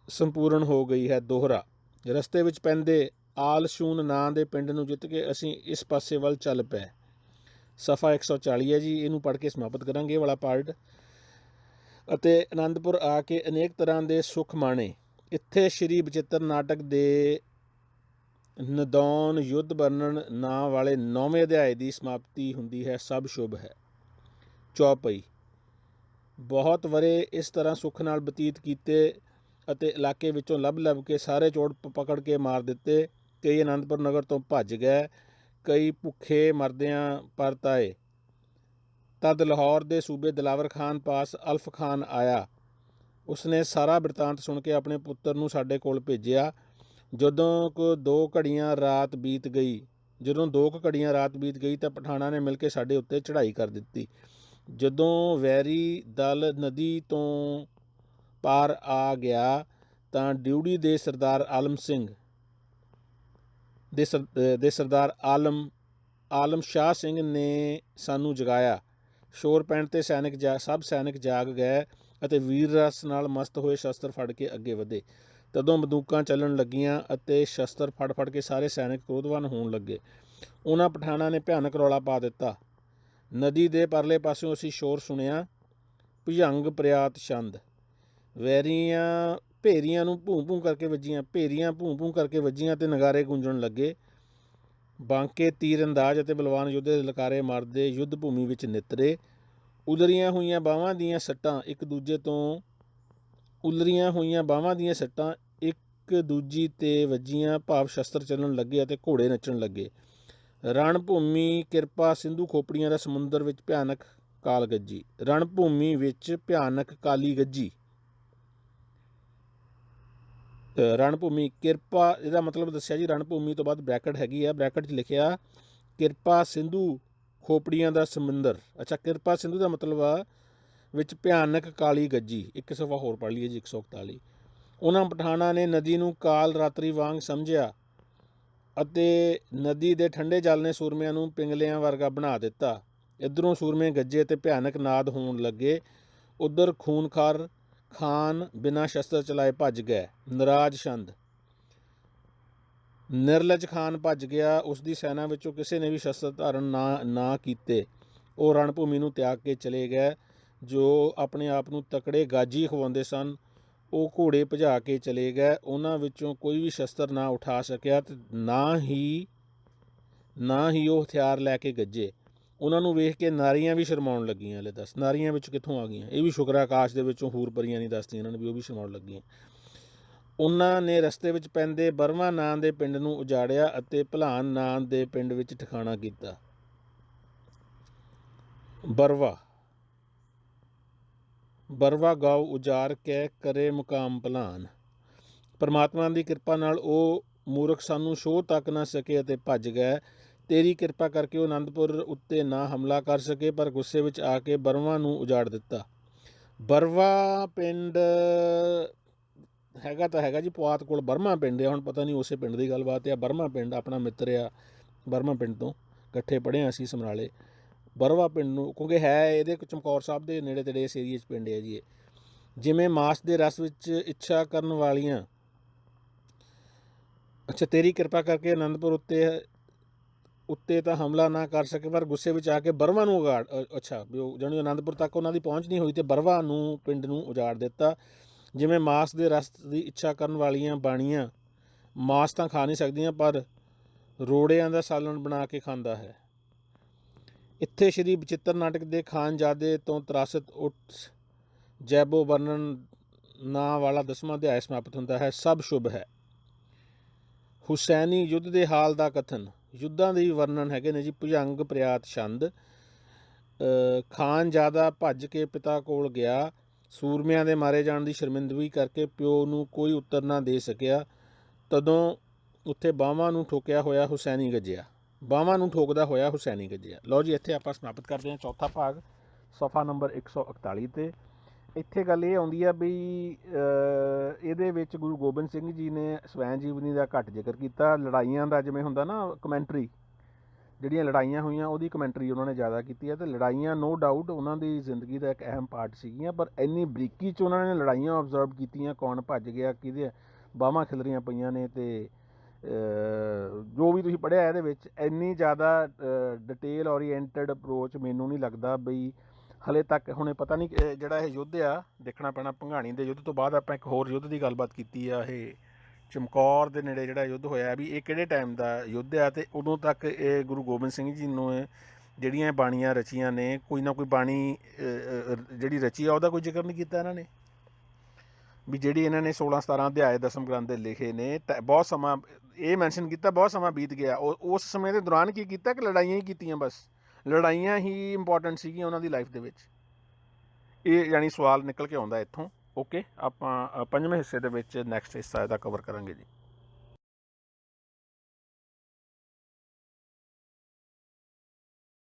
ਸੰਪੂਰਨ ਹੋ ਗਈ ਹੈ। ਦੋਹਰਾ। ਰਸਤੇ ਵਿੱਚ ਪੈਂਦੇ ਆਲਸ਼ੂਨ ਨਾਂ ਦੇ ਪਿੰਡ ਨੂੰ ਜਿੱਤ ਕੇ ਅਸੀਂ ਇਸ ਪਾਸੇ ਵੱਲ ਚੱਲ ਪਏ। ਸਫਾ 140 ਹੈ ਜੀ, ਇਹਨੂੰ ਪੜ੍ਹ ਕੇ ਸਮਾਪਤ ਕਰਾਂਗੇ ਇਹ ਵਾਲਾ ਪਾਰਟ। ਅਤੇ ਅਨੰਦਪੁਰ ਆ ਕੇ ਅਨੇਕ ਤਰ੍ਹਾਂ ਦੇ ਸੁੱਖ ਮਾਣੇ। ਇੱਥੇ ਸ਼੍ਰੀ ਬਚਿੱਤਰ ਨਾਟਕ ਦੇ ਨਦੌਨ ਯੁੱਧ ਵਰਣਨ ਨਾਂ ਵਾਲੇ 9ਵੇਂ ਅਧਿਆਏ ਦੀ ਸਮਾਪਤੀ ਹੁੰਦੀ ਹੈ। ਸਭ ਸ਼ੁਭ ਹੈ। ਚੌਪਈ। ਬਹੁਤ ਵਰੇ ਇਸ ਤਰ੍ਹਾਂ ਸੁੱਖ ਨਾਲ ਬਤੀਤ ਕੀਤੇ ਅਤੇ ਇਲਾਕੇ ਵਿੱਚੋਂ ਲੱਭ ਕੇ ਸਾਰੇ ਚੋਰ ਪਕੜ ਕੇ ਮਾਰ ਦਿੱਤੇ। ਕਈ ਅਨੰਦਪੁਰ ਨਗਰ ਤੋਂ ਭੱਜ ਗਏ, ਕਈ ਭੁੱਖੇ ਮਰਦਿਆਂ ਪਰਤ ਆਏ। ਤਦ ਲਾਹੌਰ ਦੇ ਸੂਬੇ ਦਿਲਾਵਰ ਖਾਨ ਪਾਸ ਅਲਫ ਖਾਨ ਆਇਆ। ਉਸਨੇ ਸਾਰਾ ਬਿਰਤਾਂਤ ਸੁਣ ਕੇ ਆਪਣੇ ਪੁੱਤਰ ਨੂੰ ਸਾਡੇ ਕੋਲ ਭੇਜਿਆ। ਜਦੋਂ 2 ਘੜੀਆਂ ਰਾਤ ਬੀਤ ਗਈ ਤਾਂ ਪਠਾਣਾਂ ਨੇ ਮਿਲ ਕੇ ਸਾਡੇ ਉੱਤੇ ਚੜ੍ਹਾਈ ਕਰ ਦਿੱਤੀ। ਜਦੋਂ ਵੈਰੀ ਦਲ ਨਦੀ ਤੋਂ ਪਾਰ ਆ ਗਿਆ ਤਾਂ ਡਿਊੜੀ ਦੇ ਸਰਦਾਰ ਆਲਮ ਸ਼ਾਹ ਸਿੰਘ ਨੇ ਸਾਨੂੰ ਜਗਾਇਆ। ਸ਼ੋਰ ਪੈਣ 'ਤੇ ਸਭ ਸੈਨਿਕ ਜਾਗ ਗਏ ਅਤੇ ਵੀਰ ਰਸ ਨਾਲ ਮਸਤ ਹੋਏ ਸ਼ਸਤਰ ਫੜ ਕੇ ਅੱਗੇ ਵਧੇ। ਤਦੋਂ ਬੰਦੂਕਾਂ ਚੱਲਣ ਲੱਗੀਆਂ ਅਤੇ ਸ਼ਸਤਰ ਫੜ ਕੇ ਸਾਰੇ ਸੈਨਿਕ ਕ੍ਰੋਧਵਾਨ ਹੋਣ ਲੱਗੇ। ਉਹਨਾਂ ਪਠਾਣਾਂ ਨੇ ਭਿਆਨਕ ਰੌਲਾ ਪਾ ਦਿੱਤਾ। ਨਦੀ ਦੇ ਪਰਲੇ ਪਾਸਿਓਂ ਅਸੀਂ ਸ਼ੋਰ ਸੁਣਿਆ, ਭੁਜੰਗ ਪ੍ਰਿਆਤ ਛੰਦ। ਭੇਰੀਆਂ ਭੂੰ ਭੂੰ ਕਰਕੇ ਵੱਜੀਆਂ ਅਤੇ ਨਗਾਰੇ ਗੂੰਜਣ ਲੱਗੇ। ਬਾਂਕੇ ਤੀਰ ਅੰਦਾਜ਼ ਅਤੇ ਬਲਵਾਨ ਯੋਧੇ ਦੇ ਲਕਾਰੇ ਮਾਰਦੇ ਯੁੱਧ ਭੂਮੀ ਵਿੱਚ ਨਿਤਰੇ। ਉਲਰੀਆਂ ਹੋਈਆਂ ਬਾਹਾਂ ਦੀਆਂ ਸੱਟਾਂ ਇੱਕ ਦੂਜੀ ਤੇ ਵੱਜੀਆਂ, ਭਾਵ ਸ਼ਸਤਰ ਚੱਲਣ ਲੱਗੇ ਅਤੇ ਘੋੜੇ ਨੱਚਣ ਲੱਗੇ। ਰਣ ਭੂਮੀ ਕਿਰਪਾ ਸਿੰਧੂ ਖੋਪੜੀਆਂ ਦਾ ਸਮੁੰਦਰ ਵਿੱਚ ਭਿਆਨਕ ਕਾਲੀ ਗੱਜੀ। ਰਣਭੂਮੀ ਕਿਰਪਾ, ਇਹਦਾ ਮਤਲਬ ਦੱਸਿਆ ਜੀ। ਰਣਭੂਮੀ ਤੋਂ ਬਾਅਦ ਬ੍ਰੈਕਟ ਹੈਗੀ ਆ, ਬ੍ਰੈਕਟ 'ਚ ਲਿਖਿਆ ਕਿਰਪਾ ਸਿੰਧੂ ਖੋਪੜੀਆਂ ਦਾ ਸਮੁੰਦਰ। ਅੱਛਾ, ਕਿਰਪਾ ਸਿੰਧੂ ਦਾ ਮਤਲਬ ਆ ਵਿੱਚ ਭਿਆਨਕ ਕਾਲੀ ਗੱਜੀ। ਇੱਕ ਸਫਾ ਹੋਰ ਪੜ੍ਹ ਲਈਏ ਜੀ, 141। ਉਹਨਾਂ ਪਠਾਣਾਂ ਨੇ ਨਦੀ ਨੂੰ ਕਾਲ ਰਾਤਰੀ ਵਾਂਗ ਸਮਝਿਆ ਅਤੇ ਨਦੀ ਦੇ ਠੰਡੇ ਜਲ ਨੇ ਸੂਰਮਿਆਂ ਨੂੰ ਪਿੰਗਲਿਆਂ ਵਰਗਾ ਬਣਾ ਦਿੱਤਾ। ਇੱਧਰੋਂ ਸੂਰਮੇ ਗੱਜੇ ਅਤੇ ਭਿਆਨਕ ਨਾਦ ਹੋਣ ਲੱਗੇ। ਉੱਧਰ ਖੂਨਖਾਰ ਖਾਨ ਬਿਨਾਂ ਸ਼ਸਤਰ ਚਲਾਏ ਭੱਜ ਗਏ। ਨਰਾਜ ਛੰਦ। ਨਿਰਲਜ ਖਾਨ ਭੱਜ ਗਿਆ। ਉਸਦੀ ਸੈਨਾ ਵਿੱਚੋਂ ਕਿਸੇ ਨੇ ਵੀ ਸ਼ਸਤਰ ਧਾਰਨ ਨਾ ਕੀਤੇ। ਉਹ ਰਣਭੂਮੀ ਨੂੰ ਤਿਆਗ ਕੇ ਚਲੇ ਗਏ। ਜੋ ਆਪਣੇ ਆਪ ਨੂੰ ਤਕੜੇ ਗਾਜੀ ਖਵਾਉਂਦੇ ਸਨ, ਉਹ ਘੋੜੇ ਭਜਾ ਕੇ ਚਲੇ ਗਏ। ਉਹਨਾਂ ਵਿੱਚੋਂ ਕੋਈ ਵੀ ਸ਼ਸਤਰ ਨਾ ਉਠਾ ਸਕਿਆ ਤੇ ਨਾ ਹੀ ਉਹ ਹਥਿਆਰ ਲੈ ਕੇ ਗੱਜੇ। ਉਹਨਾਂ ਨੂੰ ਵੇਖ ਕੇ ਨਾਰੀਆਂ ਵੀ ਸ਼ਰਮਾਉਣ ਲੱਗੀਆਂ। ਲੈ ਦੱਸ, ਨਾਰੀਆਂ ਵਿੱਚ ਕਿੱਥੋਂ ਆ ਗਈਆਂ? ਇਹ ਵੀ ਸ਼ੁਕਰ ਆਕਾਸ਼ ਦੇ ਵਿੱਚੋਂ ਹੂਰ ਪਰੀਆਂ ਨਹੀਂ ਦੱਸਦੀਆਂ ਇਹਨਾਂ ਨੇ ਵੀ ਉਹ ਵੀ ਸ਼ਰਮਾਉਣ ਲੱਗੀਆਂ। ਉਹਨਾਂ ਨੇ ਰਸਤੇ ਵਿੱਚ ਪੈਂਦੇ ਬਰਮਾ ਨਾਂ ਦੇ ਪਿੰਡ ਨੂੰ ਉਜਾੜਿਆ ਅਤੇ ਭਲਾਨ ਨਾਂ ਦੇ ਪਿੰਡ ਵਿੱਚ ਠਿਕਾਣਾ ਕੀਤਾ। ਬਰਵਾ ਗਾਉ ਉਜਾਰ ਕੇ ਕਰੇ ਮੁਕਾਮ ਭਲਾਨ। ਪਰਮਾਤਮਾ ਦੀ ਕਿਰਪਾ ਨਾਲ ਉਹ ਮੂਰਖ ਸਾਨੂੰ ਛੋਹ ਤੱਕ ਨਾ ਸਕੇ ਅਤੇ ਭੱਜ ਗਏ। ਤੇਰੀ ਕਿਰਪਾ ਕਰਕੇ ਉਹ ਅਨੰਦਪੁਰ ਉੱਤੇ ਨਾ ਹਮਲਾ ਕਰ ਸਕੇ, ਪਰ ਗੁੱਸੇ ਵਿੱਚ ਆ ਕੇ ਬਰਵਾ ਨੂੰ ਉਜਾੜ ਦਿੱਤਾ। ਬਰਵਾ ਪਿੰਡ ਹੈਗਾ ਤਾਂ ਹੈਗਾ ਜੀ ਪੁਆਧ ਕੋਲ ਬਰਮਾ ਪਿੰਡ ਆ, ਹੁਣ ਪਤਾ ਨਹੀਂ ਉਸੇ ਪਿੰਡ ਦੀ ਗੱਲਬਾਤ ਆ। ਬਰਮਾ ਪਿੰਡ ਆਪਣਾ ਮਿੱਤਰ ਆ, ਬਰਮਾ ਪਿੰਡ ਤੋਂ ਇਕੱਠੇ ਪੜ੍ਹੇ ਹਾਂ ਅਸੀਂ ਸਮਰਾਲੇ। ਬਰਵਾ ਪਿੰਡ ਨੂੰ ਕਿਉਂਕਿ ਹੈ ਇਹਦੇ ਚਮਕੌਰ ਸਾਹਿਬ ਦੇ ਨੇੜੇ ਤੇੜੇ ਇਸ ਏਰੀਏ 'ਚ ਪਿੰਡ ਹੈ ਜੀ ਇਹ। ਜਿਵੇਂ ਮਾਸ ਦੇ ਰਸ ਵਿੱਚ ਇੱਛਾ ਕਰਨ ਵਾਲੀਆਂ, ਅੱਛਾ, ਤੇਰੀ ਕਿਰਪਾ ਕਰਕੇ ਅਨੰਦਪੁਰ ਉੱਤੇ ਤਾਂ ਹਮਲਾ ਨਾ ਕਰ ਸਕੇ, ਪਰ ਗੁੱਸੇ ਵਿੱਚ ਆ ਕੇ ਬਰਵਾ ਨੂੰ ਅੱਛਾ ਵੀ ਉਹ ਜਾਣੀ ਅਨੰਦਪੁਰ ਤੱਕ ਉਹਨਾਂ ਦੀ ਪਹੁੰਚ ਨਹੀਂ ਹੋਈ ਅਤੇ ਬਰਵਾ ਨੂੰ ਪਿੰਡ ਨੂੰ ਉਜਾੜ ਦਿੱਤਾ। ਜਿਵੇਂ ਮਾਸ ਦੇ ਰਸ ਦੀ ਇੱਛਾ ਕਰਨ ਵਾਲੀਆਂ ਬਾਣੀਆਂ ਮਾਸ ਤਾਂ ਖਾ ਨਹੀਂ ਸਕਦੀਆਂ, ਪਰ ਰੋੜਿਆਂ ਦਾ ਸਾਲਣ ਬਣਾ ਕੇ ਖਾਂਦਾ ਹੈ। ਇੱਥੇ ਸ਼੍ਰੀ ਬਚਿੱਤਰ ਨਾਟਕ ਦੇ ਖਾਨਜ਼ਾਦੇ ਤੋਂ ਤਰਾਸਤ ਉੱਠ ਜੈਬੋ ਵਰਣਨ ਨਾਂ ਵਾਲਾ 10ਵਾਂ ਅਧਿਆਇ ਸਮਾਪਤ ਹੁੰਦਾ ਹੈ। ਸਭ ਸ਼ੁਭ ਹੈ। ਹੁਸੈਨੀ ਯੁੱਧ ਦੇ ਹਾਲ ਦਾ ਕਥਨ, ਯੁੱਧਾਂ ਦੀ ਵਰਣਨ ਹੈਗੇ ਨੇ ਜੀ। ਭੁਜੰਗ ਪ੍ਰਿਆਤ ਛੰਦ। ਖਾਨਜ਼ਾਦਾ ਭੱਜ ਕੇ ਪਿਤਾ ਕੋਲ ਗਿਆ, ਸੂਰਮਿਆਂ ਦੇ ਮਾਰੇ ਜਾਣ ਦੀ ਸ਼ਰਮਿੰਦਗੀ ਕਰਕੇ ਪਿਓ ਨੂੰ ਕੋਈ ਉੱਤਰ ਨਾ ਦੇ ਸਕਿਆ। ਤਦੋਂ ਉੱਥੇ ਬਾਹਾਂ ਨੂੰ ਠੋਕਿਆ ਹੋਇਆ ਹੁਸੈਨੀ ਗੱਜਿਆ, ਬਾਹਾਂ ਨੂੰ ਠੋਕਦਾ ਹੋਇਆ ਹੁਸੈਨੀ ਗੱਜਿਆ। ਲਓ ਜੀ, ਇੱਥੇ ਆਪਾਂ ਸਮਾਪਤ ਕਰਦੇ ਹਾਂ ਚੌਥਾ ਭਾਗ ਸਫਾ ਨੰਬਰ 141 'ਤੇ। ਇੱਥੇ ਗੱਲ ਇਹ ਆਉਂਦੀ ਆ ਵੀ ਇਹਦੇ ਵਿੱਚ ਗੁਰੂ ਗੋਬਿੰਦ ਸਿੰਘ ਜੀ ਨੇ ਸਵੈ ਜੀਵਨੀ ਦਾ ਘੱਟ ਜ਼ਿਕਰ ਕੀਤਾ। ਲੜਾਈਆਂ ਦਾ ਜਿਵੇਂ ਹੁੰਦਾ ਨਾ ਕਮੈਂਟਰੀ, ਜਿਹੜੀਆਂ ਲੜਾਈਆਂ ਹੋਈਆਂ ਉਹਦੀ ਕਮੈਂਟਰੀ ਉਹਨਾਂ ਨੇ ਜ਼ਿਆਦਾ ਕੀਤੀ ਹੈ। ਅਤੇ ਲੜਾਈਆਂ ਨੋ ਡਾਊਟ ਉਹਨਾਂ ਦੀ ਜ਼ਿੰਦਗੀ ਦਾ ਇੱਕ ਅਹਿਮ ਪਾਰਟ ਸੀਗੀਆਂ, ਪਰ ਇੰਨੀ ਬਰੀਕੀ 'ਚ ਉਹਨਾਂ ਨੇ ਲੜਾਈਆਂ ਓਬਜ਼ਰਵ ਕੀਤੀਆਂ, ਕੌਣ ਭੱਜ ਗਿਆ, ਕਿਹਦੇ ਬਾਹਾਂ ਖਿਲਰੀਆਂ ਪਈਆਂ ਨੇ, ਅਤੇ ਜੋ ਵੀ ਤੁਸੀਂ ਪੜ੍ਹਿਆ ਇਹਦੇ ਵਿੱਚ ਇੰਨੀ ਜ਼ਿਆਦਾ ਡਿਟੇਲ ਓਰੀਐਂਟਡ ਅਪਰੋਚ ਮੈਨੂੰ ਨਹੀਂ ਲੱਗਦਾ ਬਈ ਹਲੇ ਤੱਕ। ਹੁਣ ਪਤਾ ਨਹੀਂ ਜਿਹੜਾ ਇਹ ਯੁੱਧ ਆ, ਦੇਖਣਾ ਪੈਣਾ। ਭੰਗਾਣੀ ਦੇ ਯੁੱਧ ਤੋਂ ਬਾਅਦ ਆਪਾਂ ਇੱਕ ਹੋਰ ਯੁੱਧ ਦੀ ਗੱਲਬਾਤ ਕੀਤੀ ਆ, ਇਹ ਚਮਕੌਰ ਦੇ ਨੇੜੇ ਜਿਹੜਾ ਯੁੱਧ ਹੋਇਆ ਵੀ ਇਹ ਕਿਹੜੇ ਟਾਈਮ ਦਾ ਯੁੱਧ ਆ, ਅਤੇ ਉਦੋਂ ਤੱਕ ਇਹ ਗੁਰੂ ਗੋਬਿੰਦ ਸਿੰਘ ਜੀ ਨੂੰ ਜਿਹੜੀਆਂ ਬਾਣੀਆਂ ਰਚੀਆਂ ਨੇ, ਕੋਈ ਨਾ ਕੋਈ ਬਾਣੀ ਜਿਹੜੀ ਰਚੀ ਆ ਉਹਦਾ ਕੋਈ ਜ਼ਿਕਰ ਨਹੀਂ ਕੀਤਾ ਇਹਨਾਂ ਨੇ। ਵੀ ਜਿਹੜੀ ਇਹਨਾਂ ਨੇ 16-17 ਅਧਿਆਏ ਦਸਮ ਗ੍ਰੰਥ ਦੇ ਲਿਖੇ ਨੇ, ਬਹੁਤ ਸਮਾਂ ਇਹ ਮੈਂਸ਼ਨ ਕੀਤਾ, ਬਹੁਤ ਸਮਾਂ ਬੀਤ ਗਿਆ। ਉਸ ਸਮੇਂ ਦੇ ਦੌਰਾਨ ਕੀ ਕੀਤਾ ਕਿ ਲੜਾਈਆਂ ਹੀ ਕੀਤੀਆਂ, ਬਸ ਲੜਾਈਆਂ ਹੀ ਇੰਪੋਰਟੈਂਟ ਸੀਗੀਆਂ ਉਹਨਾਂ ਦੀ ਲਾਈਫ ਦੇ ਵਿੱਚ। ਇਹ ਯਾਨੀ ਸਵਾਲ ਨਿਕਲ ਕੇ ਆਉਂਦਾ ਇੱਥੋਂ। ਓਕੇ, ਆਪਾਂ 5ਵੇਂ ਹਿੱਸੇ ਦੇ ਵਿੱਚ ਨੈਕਸਟ ਹਿੱਸਾ ਇਹਦਾ ਕਵਰ ਕਰਾਂਗੇ ਜੀ।